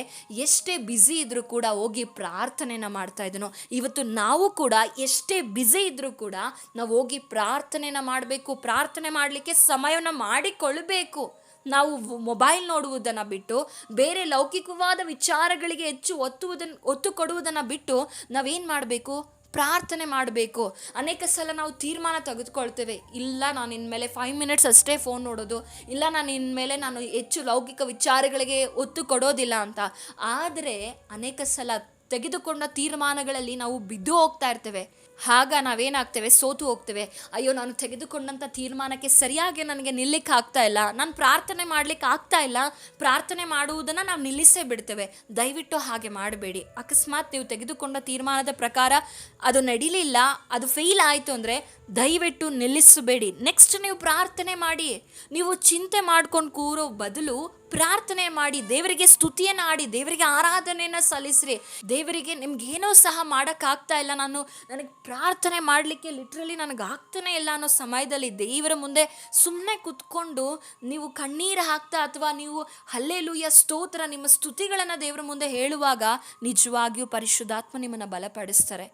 ಎಷ್ಟೇ ಬ್ಯುಸಿ ಇದ್ದರೂ ಕೂಡ ಹೋಗಿ ಪ್ರಾರ್ಥನೆನ ಮಾಡ್ತಾ ಇದ್ದನು. ಇವತ್ತು ನಾವು ಕೂಡ ಎಷ್ಟೇ ಬ್ಯುಸಿ ಇದ್ದರೂ ಕೂಡ ನಾವು ಹೋಗಿ ಪ್ರಾರ್ಥನೆನ ಮಾಡಬೇಕು. ಪ್ರಾರ್ಥನೆ ಮಾಡಲಿಕ್ಕೆ ಸಮಯವನ್ನು ಮಾಡಿಕೊಳ್ಬೇಕು. ನಾವು ಮೊಬೈಲ್ ನೋಡುವುದನ್ನು ಬಿಟ್ಟು, ಬೇರೆ ಲೌಕಿಕವಾದ ವಿಚಾರಗಳಿಗೆ ಹೆಚ್ಚು ಒತ್ತು ಕೊಡುವುದನ್ನು ಬಿಟ್ಟು ನಾವೇನು ಮಾಡಬೇಕು? ಪ್ರಾರ್ಥನೆ ಮಾಡಬೇಕು. ಅನೇಕ ಸಲ ನಾವು ತೀರ್ಮಾನ ತೆಗೆದುಕೊಳ್ತೇವೆ, ಇಲ್ಲ ನಾನು ಇನ್ಮೇಲೆ 5 ಮಿನಿಟ್ಸ್ ಅಷ್ಟೇ ಫೋನ್ ನೋಡೋದು, ಇಲ್ಲ ನಾನು ಇನ್ಮೇಲೆ ನಾನು ಹೆಚ್ಚು ಲೌಕಿಕ ವಿಚಾರಗಳಿಗೆ ಒತ್ತು ಕೊಡೋದಿಲ್ಲ ಅಂತ. ಆದರೆ ಅನೇಕ ಸಲ ತೆಗೆದುಕೊಂಡ ತೀರ್ಮಾನಗಳಲ್ಲಿ ನಾವು ಬಿದ್ದು ಹೋಗ್ತಾ ಇರ್ತೇವೆ. ಆಗ ನಾವೇನಾಗ್ತೇವೆ? ಸೋತು ಹೋಗ್ತೇವೆ. ಅಯ್ಯೋ, ನಾನು ತೆಗೆದುಕೊಂಡಂಥ ತೀರ್ಮಾನಕ್ಕೆ ಸರಿಯಾಗಿ ನನಗೆ ನಿಲ್ಲಕ್ಕೆ ಆಗ್ತಾ ಇಲ್ಲ, ನಾನು ಪ್ರಾರ್ಥನೆ ಮಾಡ್ಲಿಕ್ಕೆ ಆಗ್ತಾ ಇಲ್ಲ, ಪ್ರಾರ್ಥನೆ ಮಾಡುವುದನ್ನು ನಾವು ನಿಲ್ಲಿಸೇ ಬಿಡ್ತೇವೆ. ದಯವಿಟ್ಟು ಹಾಗೆ ಮಾಡಬೇಡಿ. ಅಕಸ್ಮಾತ್ ನೀವು ತೆಗೆದುಕೊಂಡ ತೀರ್ಮಾನದ ಪ್ರಕಾರ ಅದು ನಡೀಲಿಲ್ಲ, ಅದು ಫೇಲ್ ಆಯಿತು ಅಂದರೆ ದಯವಿಟ್ಟು ನಿಲ್ಲಿಸಬೇಡಿ. ನೆಕ್ಸ್ಟ್ ನೀವು ಪ್ರಾರ್ಥನೆ ಮಾಡಿ. ನೀವು ಚಿಂತೆ ಮಾಡ್ಕೊಂಡು ಕೂರೋ ಬದಲು ಪ್ರಾರ್ಥನೆ ಮಾಡಿ, ದೇವರಿಗೆ ಸ್ತುತಿಯನ್ನು ಆಡಿ, ದೇವರಿಗೆ ಆರಾಧನೆಯನ್ನು ಸಲ್ಲಿಸ್ರಿ. ದೇವರಿಗೆ ನಿಮ್ಗೇನೋ ಸಹ ಮಾಡೋಕ್ಕಾಗ್ತಾ ಇಲ್ಲ, ನನಗೆ ಪ್ರಾರ್ಥನೆ ಮಾಡಲಿಕ್ಕೆ ಲಿಟ್ರಲಿ ನನಗೆ ಆಗ್ತಾನೆ ಇಲ್ಲ ಅನ್ನೋ ಸಮಯದಲ್ಲಿ ದೇವರ ಮುಂದೆ ಸುಮ್ಮನೆ ಕೂತ್ಕೊಂಡು ನೀವು ಕಣ್ಣೀರು ಹಾಕ್ತಾ ಅಥವಾ ನೀವು ಹಲ್ಲೆಲೂಯ ಸ್ತೋತ್ರ ನಿಮ್ಮ ಸ್ತುತಿಗಳನ್ನು ದೇವರ ಮುಂದೆ ಹೇಳುವಾಗ ನಿಜವಾಗಿಯೂ ಪರಿಶುದ್ಧಾತ್ಮ ನಿಮ್ಮನ್ನು ಬಲಪಡಿಸ್ತಾರೆ.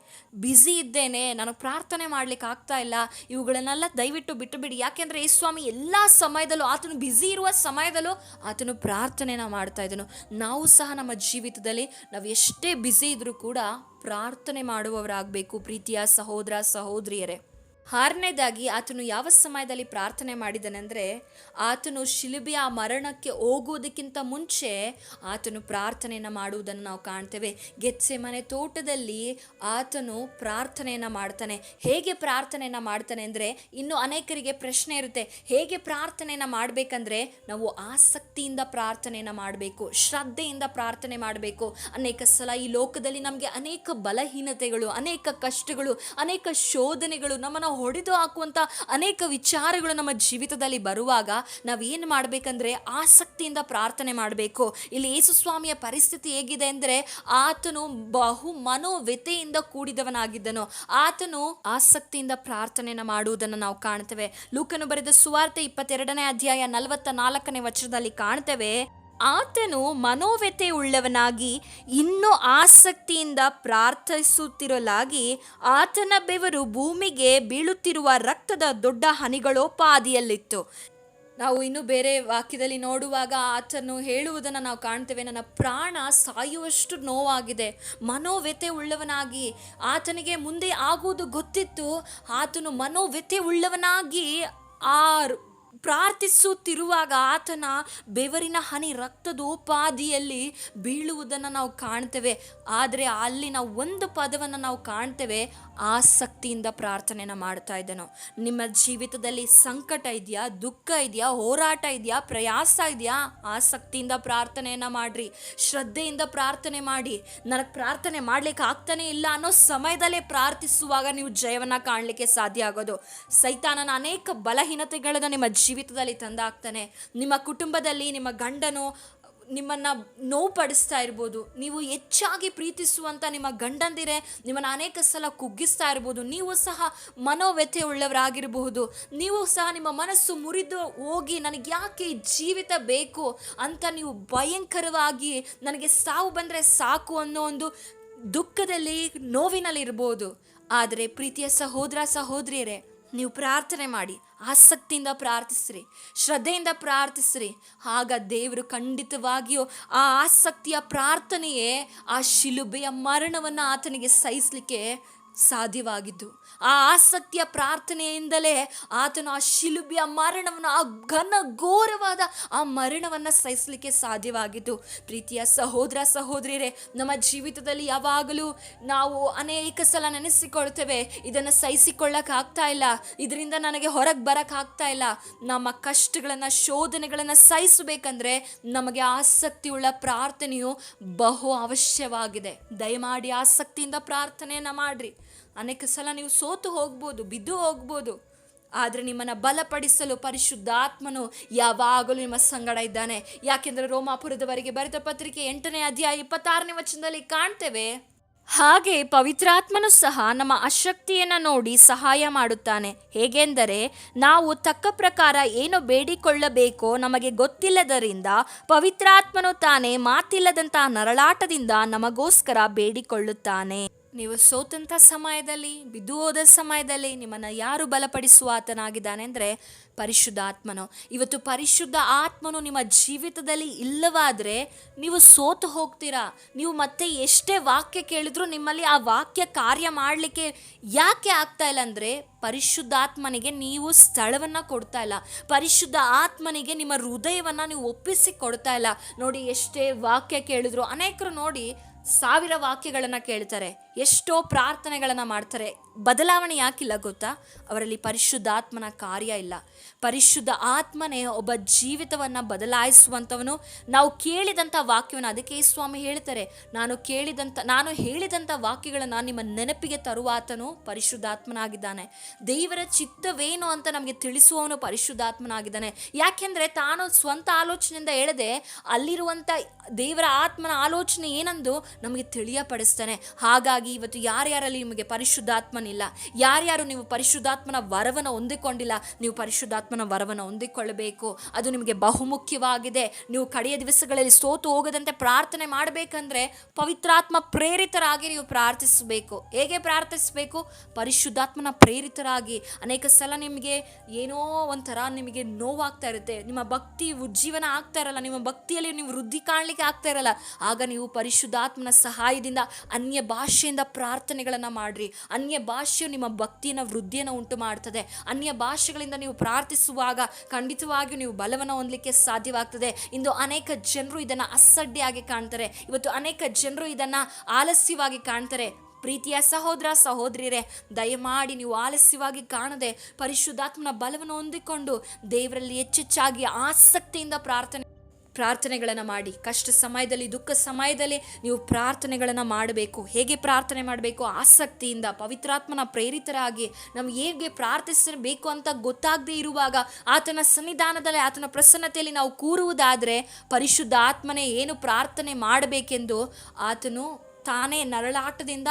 ಬ್ಯುಸಿ ಇದ್ದೇನೆ, ನನಗೆ ಪ್ರಾರ್ಥನೆ ಮಾಡಲಿಕ್ಕೆ ಆಗ್ತಾ ಇಲ್ಲ, ಇವುಗಳನ್ನೆಲ್ಲ ದಯವಿಟ್ಟು ಬಿಟ್ಟು ಬಿಡಿ. ಯಾಕೆಂದರೆ ಈ ಸ್ವಾಮಿ ಎಲ್ಲ ಸಮಯದಲ್ಲೂ, ಆತನು ಬ್ಯುಸಿ ಇರುವ ಸಮಯದಲ್ಲೂ ಆತನು ಪ್ರಾರ್ಥನೆನ ಮಾಡ್ತಾ ಇದ್ದನು. ನಾವು ಸಹ ನಮ್ಮ ಜೀವಿತದಲ್ಲಿ ನಾವು ಎಷ್ಟೇ ಬ್ಯುಸಿ ಇದ್ರೂ ಕೂಡ ಪ್ರಾರ್ಥನೆ ಮಾಡುವವರಾಗಬೇಕು ಪ್ರೀತಿಯ ಸಹೋದರ ಸಹೋದರಿಯರೇ. 6ನೇದಾಗಿ ಆತನು ಯಾವ ಸಮಯದಲ್ಲಿ ಪ್ರಾರ್ಥನೆ ಮಾಡಿದನೆಂದರೆ, ಆತನು ಶಿಲುಬೆಯ ಮರಣಕ್ಕೆ ಹೋಗುವುದಕ್ಕಿಂತ ಮುಂಚೆ ಆತನು ಪ್ರಾರ್ಥನೆಯನ್ನು ಮಾಡುವುದನ್ನು ನಾವು ಕಾಣ್ತೇವೆ. ಗೆತ್ಸೆಮನೆ ತೋಟದಲ್ಲಿ ಆತನು ಪ್ರಾರ್ಥನೆಯನ್ನು ಮಾಡ್ತಾನೆ. ಹೇಗೆ ಪ್ರಾರ್ಥನೆಯನ್ನು ಮಾಡ್ತಾನೆ ಅಂದರೆ, ಇನ್ನು ಅನೇಕರಿಗೆ ಪ್ರಶ್ನೆ ಇರುತ್ತೆ, ಹೇಗೆ ಪ್ರಾರ್ಥನೆಯನ್ನು ಮಾಡಬೇಕಂದ್ರೆ ನಾವು ಆಸಕ್ತಿಯಿಂದ ಪ್ರಾರ್ಥನೆಯನ್ನು ಮಾಡಬೇಕು, ಶ್ರದ್ಧೆಯಿಂದ ಪ್ರಾರ್ಥನೆ ಮಾಡಬೇಕು. ಅನೇಕ ಸಲ ಈ ಲೋಕದಲ್ಲಿ ನಮಗೆ ಅನೇಕ ಬಲಹೀನತೆಗಳು, ಅನೇಕ ಕಷ್ಟಗಳು, ಅನೇಕ ಶೋಧನೆಗಳು, ನಮ್ಮನ್ನು ಹೊಡೆದು ಹಾಕುವಂಥ ಅನೇಕ ವಿಚಾರಗಳು ನಮ್ಮ ಜೀವಿತದಲ್ಲಿ ಬರುವಾಗ ನಾವೇನು ಮಾಡಬೇಕಂದ್ರೆ ಆಸಕ್ತಿಯಿಂದ ಪ್ರಾರ್ಥನೆ ಮಾಡಬೇಕು. ಇಲ್ಲಿ ಯೇಸು ಸ್ವಾಮಿಯ ಪರಿಸ್ಥಿತಿ ಹೇಗಿದೆ ಅಂದರೆ, ಆತನು ಬಹು ಮನೋವ್ಯಥೆಯಿಂದ ಕೂಡಿದವನಾಗಿದ್ದನು. ಆತನು ಆಸಕ್ತಿಯಿಂದ ಪ್ರಾರ್ಥನೆಯನ್ನು ಮಾಡುವುದನ್ನು ನಾವು ಕಾಣ್ತೇವೆ. ಲೂಕನು ಬರೆದ ಸುವಾರ್ತೆ 22ನೇ ಅಧ್ಯಾಯ 44ನೇ ವಚನದಲ್ಲಿ ಕಾಣ್ತೇವೆ, ಆತನು ಮನೋವ್ಯಥೆ ಉಳ್ಳವನಾಗಿ ಇನ್ನೂ ಆಸಕ್ತಿಯಿಂದ ಪ್ರಾರ್ಥಿಸುತ್ತಿರಲಾಗಿ ಆತನ ಬೆವರು ಭೂಮಿಗೆ ಬೀಳುತ್ತಿರುವ ರಕ್ತದ ದೊಡ್ಡ ಹನಿಗಳೋಪಾದಿಯಲ್ಲಿತ್ತು. ನಾವು ಇನ್ನು ಬೇರೆ ವಾಕ್ಯದಲ್ಲಿ ನೋಡುವಾಗ ಆತನು ಹೇಳುವುದನ್ನು ನಾವು ಕಾಣ್ತೇವೆ, ನನ್ನ ಪ್ರಾಣ ಸಾಯುವಷ್ಟು ನೋವಾಗಿದೆ. ಮನೋವ್ಯಥೆ ಉಳ್ಳವನಾಗಿ, ಆತನಿಗೆ ಮುಂದೆ ಆಗುವುದು ಗೊತ್ತಿತ್ತು, ಆತನು ಮನೋವ್ಯಥೆ ಉಳ್ಳವನಾಗಿ ಪ್ರಾರ್ಥಿಸುತ್ತಿರುವಾಗ ಆತನ ಬೆವರಿನ ಹನಿ ರಕ್ತದೋಪಾದಿಯಲ್ಲಿ ಬೀಳುವುದನ್ನು ನಾವು ಕಾಣ್ತೇವೆ. ಆದರೆ ಅಲ್ಲಿ ನಾವು ಒಂದು ಪದವನ್ನು ನಾವು ಕಾಣ್ತೇವೆ, ಆಸಕ್ತಿಯಿಂದ ಪ್ರಾರ್ಥನೆಯನ್ನು ಮಾಡ್ತಾ ಇದ್ದನು. ನಿಮ್ಮ ಜೀವಿತದಲ್ಲಿ ಸಂಕಟ ಇದೆಯಾ, ದುಃಖ ಇದೆಯಾ, ಹೋರಾಟ ಇದೆಯಾ, ಪ್ರಯಾಸ ಇದೆಯಾ? ಆಸಕ್ತಿಯಿಂದ ಪ್ರಾರ್ಥನೆಯನ್ನು ಮಾಡಿರಿ, ಶ್ರದ್ಧೆಯಿಂದ ಪ್ರಾರ್ಥನೆ ಮಾಡಿ. ನನಗೆ ಪ್ರಾರ್ಥನೆ ಮಾಡಲಿಕ್ಕೆ ಆಗ್ತಾನೆ ಇಲ್ಲ ಅನ್ನೋ ಸಮಯದಲ್ಲೇ ಪ್ರಾರ್ಥಿಸುವಾಗ ನೀವು ಜಯವನ್ನು ಕಾಣಲಿಕ್ಕೆ ಸಾಧ್ಯ ಆಗೋದು. ಸೈತಾನನ ಅನೇಕ ಬಲಹೀನತೆಗಳನ್ನು ನಿಮ್ಮ ಜೀವಿತದಲ್ಲಿ ತಂದಾಕ್ತಾನೆ. ನಿಮ್ಮ ಕುಟುಂಬದಲ್ಲಿ ನಿಮ್ಮ ಗಂಡನು ನಿಮ್ಮನ್ನು ನೋವುಪಡಿಸ್ತಾ ಇರ್ಬೋದು, ನೀವು ಹೆಚ್ಚಾಗಿ ಪ್ರೀತಿಸುವಂಥ ನಿಮ್ಮ ಗಂಡಂದಿರೇ ನಿಮ್ಮನ್ನು ಅನೇಕ ಸಲ ಕುಗ್ಗಿಸ್ತಾ ಇರ್ಬೋದು, ನೀವು ಸಹ ಮನೋವ್ಯಥೆ ಉಳ್ಳವರಾಗಿರಬಹುದು, ನೀವು ಸಹ ನಿಮ್ಮ ಮನಸ್ಸು ಮುರಿದು ಹೋಗಿ ನನಗೆ ಯಾಕೆ ಜೀವಿತ ಬೇಕು ಅಂತ ನೀವು ಭಯಂಕರವಾಗಿ ನನಗೆ ಸಾವು ಬಂದರೆ ಸಾಕು ಅನ್ನೋ ಒಂದು ದುಃಖದಲ್ಲಿ, ನೋವಿನಲ್ಲಿರ್ಬೋದು. ಆದರೆ ಪ್ರೀತಿಯ ಸಹೋದರ ಸಹೋದರಿಯರೇ, ನೀವು ಪ್ರಾರ್ಥನೆ ಮಾಡಿ, ಆಸಕ್ತಿಯಿಂದ ಪ್ರಾರ್ಥಿಸ್ರಿ, ಶ್ರದ್ಧೆಯಿಂದ ಪ್ರಾರ್ಥಿಸ್ರಿ. ಆಗ ದೇವರು ಖಂಡಿತವಾಗಿಯೂ ಆ ಆಸಕ್ತಿಯ ಪ್ರಾರ್ಥನೆಯೇ ಆ ಶಿಲುಬೆಯ ಮರಣವನ್ನು ಆತನಿಗೆ ಸಹಿಸಲಿಕ್ಕೆ ಸಾಧ್ಯವಾಗಿದ್ದು, ಆ ಆಸಕ್ತಿಯ ಪ್ರಾರ್ಥನೆಯಿಂದಲೇ ಆತನು ಆ ಶಿಲುಬೆಯ ಮರಣವನ್ನು, ಆ ಘನಘೋರವಾದ ಆ ಮರಣವನ್ನು ಸಹಿಸಲಿಕ್ಕೆ ಸಾಧ್ಯವಾಗಿದ್ದು. ಪ್ರೀತಿಯ ಸಹೋದರ ಸಹೋದರಿಯರೇ, ನಮ್ಮ ಜೀವಿತದಲ್ಲಿ ಯಾವಾಗಲೂ ನಾವು ಅನೇಕ ಸಲ ನೆನೆಸಿಕೊಳ್ತೇವೆ, ಇದನ್ನು ಸಹಿಸಿಕೊಳ್ಳಕ್ಕಾಗ್ತಾ ಇಲ್ಲ, ಇದರಿಂದ ನನಗೆ ಹೊರಗೆ ಬರೋಕ್ಕಾಗ್ತಾ ಇಲ್ಲ. ನಮ್ಮ ಕಷ್ಟಗಳನ್ನು, ಶೋಧನೆಗಳನ್ನು ಸಹಿಸಬೇಕಂದ್ರೆ ನಮಗೆ ಆಸಕ್ತಿಯುಳ್ಳ ಪ್ರಾರ್ಥನೆಯು ಬಹು ಅವಶ್ಯವಾಗಿದೆ. ದಯಮಾಡಿ ಆಸಕ್ತಿಯಿಂದ ಪ್ರಾರ್ಥನೆಯನ್ನು ಮಾಡಿರಿ. ಅನೇಕ ಸಲ ನೀವು ಸೋತು ಹೋಗ್ಬೋದು, ಬಿದ್ದು ಹೋಗ್ಬೋದು, ಆದರೆ ನಿಮ್ಮನ್ನು ಬಲಪಡಿಸಲು ಪರಿಶುದ್ಧಾತ್ಮನು ಯಾವಾಗಲೂ ನಿಮ್ಮ ಸಂಗಡ ಇದ್ದಾನೆ. ಯಾಕೆಂದರೆ ರೋಮಾಪುರದವರೆಗೆ ಬರೆದ ಪತ್ರಿಕೆ 8ನೇ ಅಧ್ಯಾಯ 26ನೇ ವಚನದಲ್ಲಿ ಕಾಣ್ತೇವೆ, ಹಾಗೆ ಪವಿತ್ರಾತ್ಮನು ಸಹ ನಮ್ಮ ಅಶಕ್ತಿಯನ್ನು ನೋಡಿ ಸಹಾಯ ಮಾಡುತ್ತಾನೆ. ಹೇಗೆಂದರೆ ನಾವು ತಕ್ಕ ಪ್ರಕಾರ ಏನು ಬೇಡಿಕೊಳ್ಳಬೇಕೋ ನಮಗೆ ಗೊತ್ತಿಲ್ಲದರಿಂದ ಪವಿತ್ರಾತ್ಮನು ತಾನೇ ಮಾತಿಲ್ಲದಂತಹ ನರಳಾಟದಿಂದ ನಮಗೋಸ್ಕರ ಬೇಡಿಕೊಳ್ಳುತ್ತಾನೆ. ನೀವು ಸೋತಂಥ ಸಮಯದಲ್ಲಿ, ಬಿದ್ದು ಹೋದ ಸಮಯದಲ್ಲಿ ನಿಮ್ಮನ್ನು ಯಾರು ಬಲಪಡಿಸುವ ಆತನಾಗಿದ್ದಾನೆ ಅಂದರೆ ಪರಿಶುದ್ಧಾತ್ಮನು. ಇವತ್ತು ಪರಿಶುದ್ಧ ಆತ್ಮನು ನಿಮ್ಮ ಜೀವಿತದಲ್ಲಿ ಇಲ್ಲವಾದರೆ ನೀವು ಸೋತು ಹೋಗ್ತೀರಾ. ನೀವು ಮತ್ತೆ ಎಷ್ಟೇ ವಾಕ್ಯ ಕೇಳಿದ್ರೂ ನಿಮ್ಮಲ್ಲಿ ಆ ವಾಕ್ಯ ಕಾರ್ಯ ಮಾಡಲಿಕ್ಕೆ ಯಾಕೆ ಆಗ್ತಾ ಇಲ್ಲ ಅಂದರೆ ಪರಿಶುದ್ಧಾತ್ಮನಿಗೆ ನೀವು ಸ್ಥಳವನ್ನು ಕೊಡ್ತಾ ಇಲ್ಲ. ಪರಿಶುದ್ಧ ಆತ್ಮನಿಗೆ ನಿಮ್ಮ ಹೃದಯವನ್ನು ನೀವು ಒಪ್ಪಿಸಿ ಕೊಡ್ತಾ ಇಲ್ಲ. ನೋಡಿ, ಎಷ್ಟೇ ವಾಕ್ಯ ಕೇಳಿದ್ರು ಅನೇಕರು ನೋಡಿ 1000 ವಾಕ್ಯಗಳನ್ನು ಕೇಳ್ತಾರೆ, ಎಷ್ಟೋ ಪ್ರಾರ್ಥನೆಗಳನ್ನು ಮಾಡ್ತಾರೆ, ಬದಲಾವಣೆ ಯಾಕಿಲ್ಲ ಗೊತ್ತಾ? ಅವರಲ್ಲಿ ಪರಿಶುದ್ಧಾತ್ಮನ ಕಾರ್ಯ ಇಲ್ಲ. ಪರಿಶುದ್ಧ ಆತ್ಮನೇ ಒಬ್ಬ ಜೀವಿತವನ್ನು ಬದಲಾಯಿಸುವಂಥವನು. ನಾವು ಕೇಳಿದಂಥ ವಾಕ್ಯವನ್ನು, ಅದಕ್ಕೆ ಸ್ವಾಮಿ ಹೇಳ್ತಾರೆ, ನಾನು ಹೇಳಿದಂಥ ವಾಕ್ಯಗಳನ್ನು ನಿಮ್ಮ ನೆನಪಿಗೆ ತರುವಾತನು ಪರಿಶುದ್ಧಾತ್ಮನಾಗಿದ್ದಾನೆ. ದೇವರ ಚಿತ್ತವೇನು ಅಂತ ನಮಗೆ ತಿಳಿಸುವವನು ಪರಿಶುದ್ಧಾತ್ಮನಾಗಿದ್ದಾನೆ. ಯಾಕೆಂದರೆ ತಾನು ಸ್ವಂತ ಆಲೋಚನೆಯಿಂದ ಹೇಳದೆ ಅಲ್ಲಿರುವಂಥ ದೇವರ ಆತ್ಮನ ಆಲೋಚನೆ ಏನಂದು ನಮಗೆ ತಿಳಿಯಪಡಿಸ್ತಾನೆ. ಹಾಗಾಗಿ ಇವತ್ತು ಯಾರ್ಯಾರಲ್ಲಿ ನಿಮಗೆ ಪರಿಶುದ್ಧಾತ್ಮನಿಲ್ಲ, ಯಾರ್ಯಾರು ನೀವು ಪರಿಶುದ್ಧಾತ್ಮನ ವರವನ್ನು ಹೊಂದಿಕೊಂಡಿಲ್ಲ, ನೀವು ಪರಿಶುದ್ಧಾತ್ಮನ ವರವನ್ನು ಹೊಂದಿಕೊಳ್ಳಬೇಕು. ಅದು ನಿಮಗೆ ಬಹುಮುಖ್ಯವಾಗಿದೆ. ನೀವು ಕಡೆಯ ದಿವಸಗಳಲ್ಲಿ ಸೋತು ಹೋಗದಂತೆ ಪ್ರಾರ್ಥನೆ ಮಾಡಬೇಕಂದ್ರೆ ಪವಿತ್ರಾತ್ಮ ಪ್ರೇರಿತರಾಗಿ ನೀವು ಪ್ರಾರ್ಥಿಸಬೇಕು. ಹೇಗೆ ಪ್ರಾರ್ಥಿಸಬೇಕು? ಪರಿಶುದ್ಧಾತ್ಮನ ಪ್ರೇರಿತರಾಗಿ. ಅನೇಕ ಸಲ ನಿಮಗೆ ಏನೋ ಒಂಥರ ನಿಮಗೆ ನೋವಾಗ್ತಾ ಇರುತ್ತೆ, ನಿಮ್ಮ ಭಕ್ತಿ ಉಜ್ಜೀವನ ಆಗ್ತಾ ಇರಲ್ಲ, ನಿಮ್ಮ ಭಕ್ತಿಯಲ್ಲಿ ನೀವು ವೃದ್ಧಿ ಕಾಣಲಿಕ್ಕೆ ಆಗ್ತಾ ಇರಲ್ಲ. ಆಗ ನೀವು ಪರಿಶುದ್ಧಾತ್ಮನ ಸಹಾಯದಿಂದ ಅನ್ಯ ಭಾಷೆಯಿಂದ ಪ್ರಾರ್ಥನೆಗಳನ್ನು ಮಾಡ್ರಿ. ಅನ್ಯ ಭಾಷೆಯು ನಿಮ್ಮ ಭಕ್ತಿಯನ್ನು ವೃದ್ಧಿಯನ್ನು ಉಂಟು ಮಾಡ್ತದೆ. ಅನ್ಯ ಭಾಷೆಗಳಿಂದ ನೀವು ಪ್ರಾರ್ಥಿಸುವಾಗ ಖಂಡಿತವಾಗಿಯೂ ನೀವು ಬಲವನ್ನು ಹೊಂದಲಿಕ್ಕೆ ಸಾಧ್ಯವಾಗ್ತದೆ. ಇಂದು ಅನೇಕ ಜನರು ಇದನ್ನು ಅಸಡ್ಡೆಯಾಗಿ ಕಾಣ್ತಾರೆ. ಇವತ್ತು ಅನೇಕ ಜನರು ಇದನ್ನು ಆಲಸ್ಯವಾಗಿ ಕಾಣ್ತಾರೆ. ಪ್ರೀತಿಯ ಸಹೋದರ ಸಹೋದರಿಯರೇ, ದಯಮಾಡಿ ನೀವು ಆಲಸ್ಯವಾಗಿ ಕಾಣದೆ ಪರಿಶುದ್ಧಾತ್ಮನ ಬಲವನ್ನು ಹೊಂದಿಕೊಂಡು ದೇವರಲ್ಲಿ ಹೆಚ್ಚೆಚ್ಚಾಗಿ ಆಸಕ್ತಿಯಿಂದ ಪ್ರಾರ್ಥನೆಗಳನ್ನು ಮಾಡಿ. ಕಷ್ಟ ಸಮಯದಲ್ಲಿ, ದುಃಖ ಸಮಯದಲ್ಲಿ ನೀವು ಪ್ರಾರ್ಥನೆಗಳನ್ನು ಮಾಡಬೇಕು. ಹೇಗೆ ಪ್ರಾರ್ಥನೆ ಮಾಡಬೇಕು? ಆಸಕ್ತಿಯಿಂದ, ಪವಿತ್ರಾತ್ಮನ ಪ್ರೇರಿತರಾಗಿ. ನಾವು ಹೇಗೆ ಪ್ರಾರ್ಥಿಸಬೇಕು ಅಂತ ಗೊತ್ತಾಗದೇ ಇರುವಾಗ ಆತನ ಸನ್ನಿಧಾನದಲ್ಲಿ, ಆತನ ಪ್ರಸನ್ನತೆಯಲ್ಲಿ ನಾವು ಕೂರುವುದಾದರೆ ಪರಿಶುದ್ಧ ಆತ್ಮನೇ ಏನು ಪ್ರಾರ್ಥನೆ ಮಾಡಬೇಕೆಂದು ಆತನು ತಾನೇ ನರಳಾಟದಿಂದ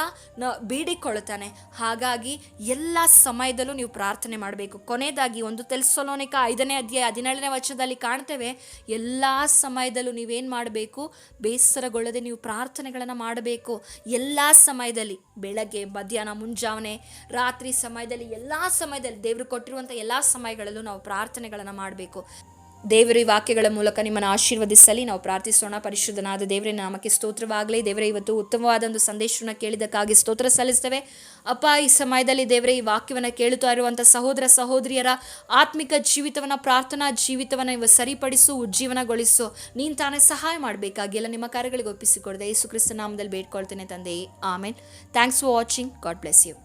ಬೇಡಿಕೊಳ್ಳುತ್ತಾನೆ. ಹಾಗಾಗಿ ಎಲ್ಲ ಸಮಯದಲ್ಲೂ ನೀವು ಪ್ರಾರ್ಥನೆ ಮಾಡಬೇಕು. ಕೊನೆಯದಾಗಿ 1 ತೆಸಲೋನಿಕ 5ನೇ ಅಧ್ಯಾಯ 17ನೇ ವಚನದಲ್ಲಿ ಕಾಣ್ತೇವೆ, ಎಲ್ಲ ಸಮಯದಲ್ಲೂ ನೀವೇನು ಮಾಡಬೇಕು? ಬೇಸರಗೊಳ್ಳದೆ ನೀವು ಪ್ರಾರ್ಥನೆಗಳನ್ನು ಮಾಡಬೇಕು. ಎಲ್ಲ ಸಮಯದಲ್ಲಿ, ಬೆಳಗ್ಗೆ, ಮಧ್ಯಾಹ್ನ, ಮುಂಜಾನೆ, ರಾತ್ರಿ ಸಮಯದಲ್ಲಿ, ಎಲ್ಲ ಸಮಯದಲ್ಲಿ, ದೇವರು ಕೊಟ್ಟಿರುವಂಥ ಎಲ್ಲ ಸಮಯಗಳಲ್ಲೂ ನಾವು ಪ್ರಾರ್ಥನೆಗಳನ್ನು ಮಾಡಬೇಕು. ದೇವರ ಈ ವಾಕ್ಯಗಳ ಮೂಲಕ ನಿಮ್ಮನ್ನು ಆಶೀರ್ವದಿಸಲಿ. ನಾವು ಪ್ರಾರ್ಥಿಸೋಣ. ಪರಿಶುದ್ಧನಾದ ದೇವರೇ, ನಾಮಕ್ಕೆ ಸ್ತೋತ್ರವಾಗಲಿ. ದೇವರೇ, ಇವತ್ತು ಉತ್ತಮವಾದ ಒಂದು ಸಂದೇಶವನ್ನು ಕೇಳಿದ್ದಕ್ಕಾಗಿ ಸ್ತೋತ್ರ ಸಲ್ಲಿಸ್ತೇವೆ. ಅಪ್ಪ, ಈ ಸಮಯದಲ್ಲಿ ದೇವರೇ, ಈ ವಾಕ್ಯವನ್ನು ಕೇಳುತ್ತಾ ಇರುವಂಥ ಸಹೋದರ ಸಹೋದರಿಯರ ಆತ್ಮಿಕ ಜೀವಿತವನ್ನು, ಪ್ರಾರ್ಥನಾ ಜೀವಿತವನ್ನು ಇವ ಸರಿಪಡಿಸು, ಉಜ್ಜೀವನಗೊಳಿಸು. ನೀನು ತಾನೇ ಸಹಾಯ ಮಾಡಬೇಕಾಗಿ ಎಲ್ಲ ನಿಮ್ಮ ಕಾರ್ಯಗಳಿಗೆ ಒಪ್ಪಿಸಿಕೊಡದೆ ಯೇಸು ಕ್ರಿಸ್ತನ ನಾಮದಲ್ಲಿ ಬೇಡ್ಕೊಳ್ತೇನೆ ತಂದೆಯೇ, amen. Thanks for watching. God bless you.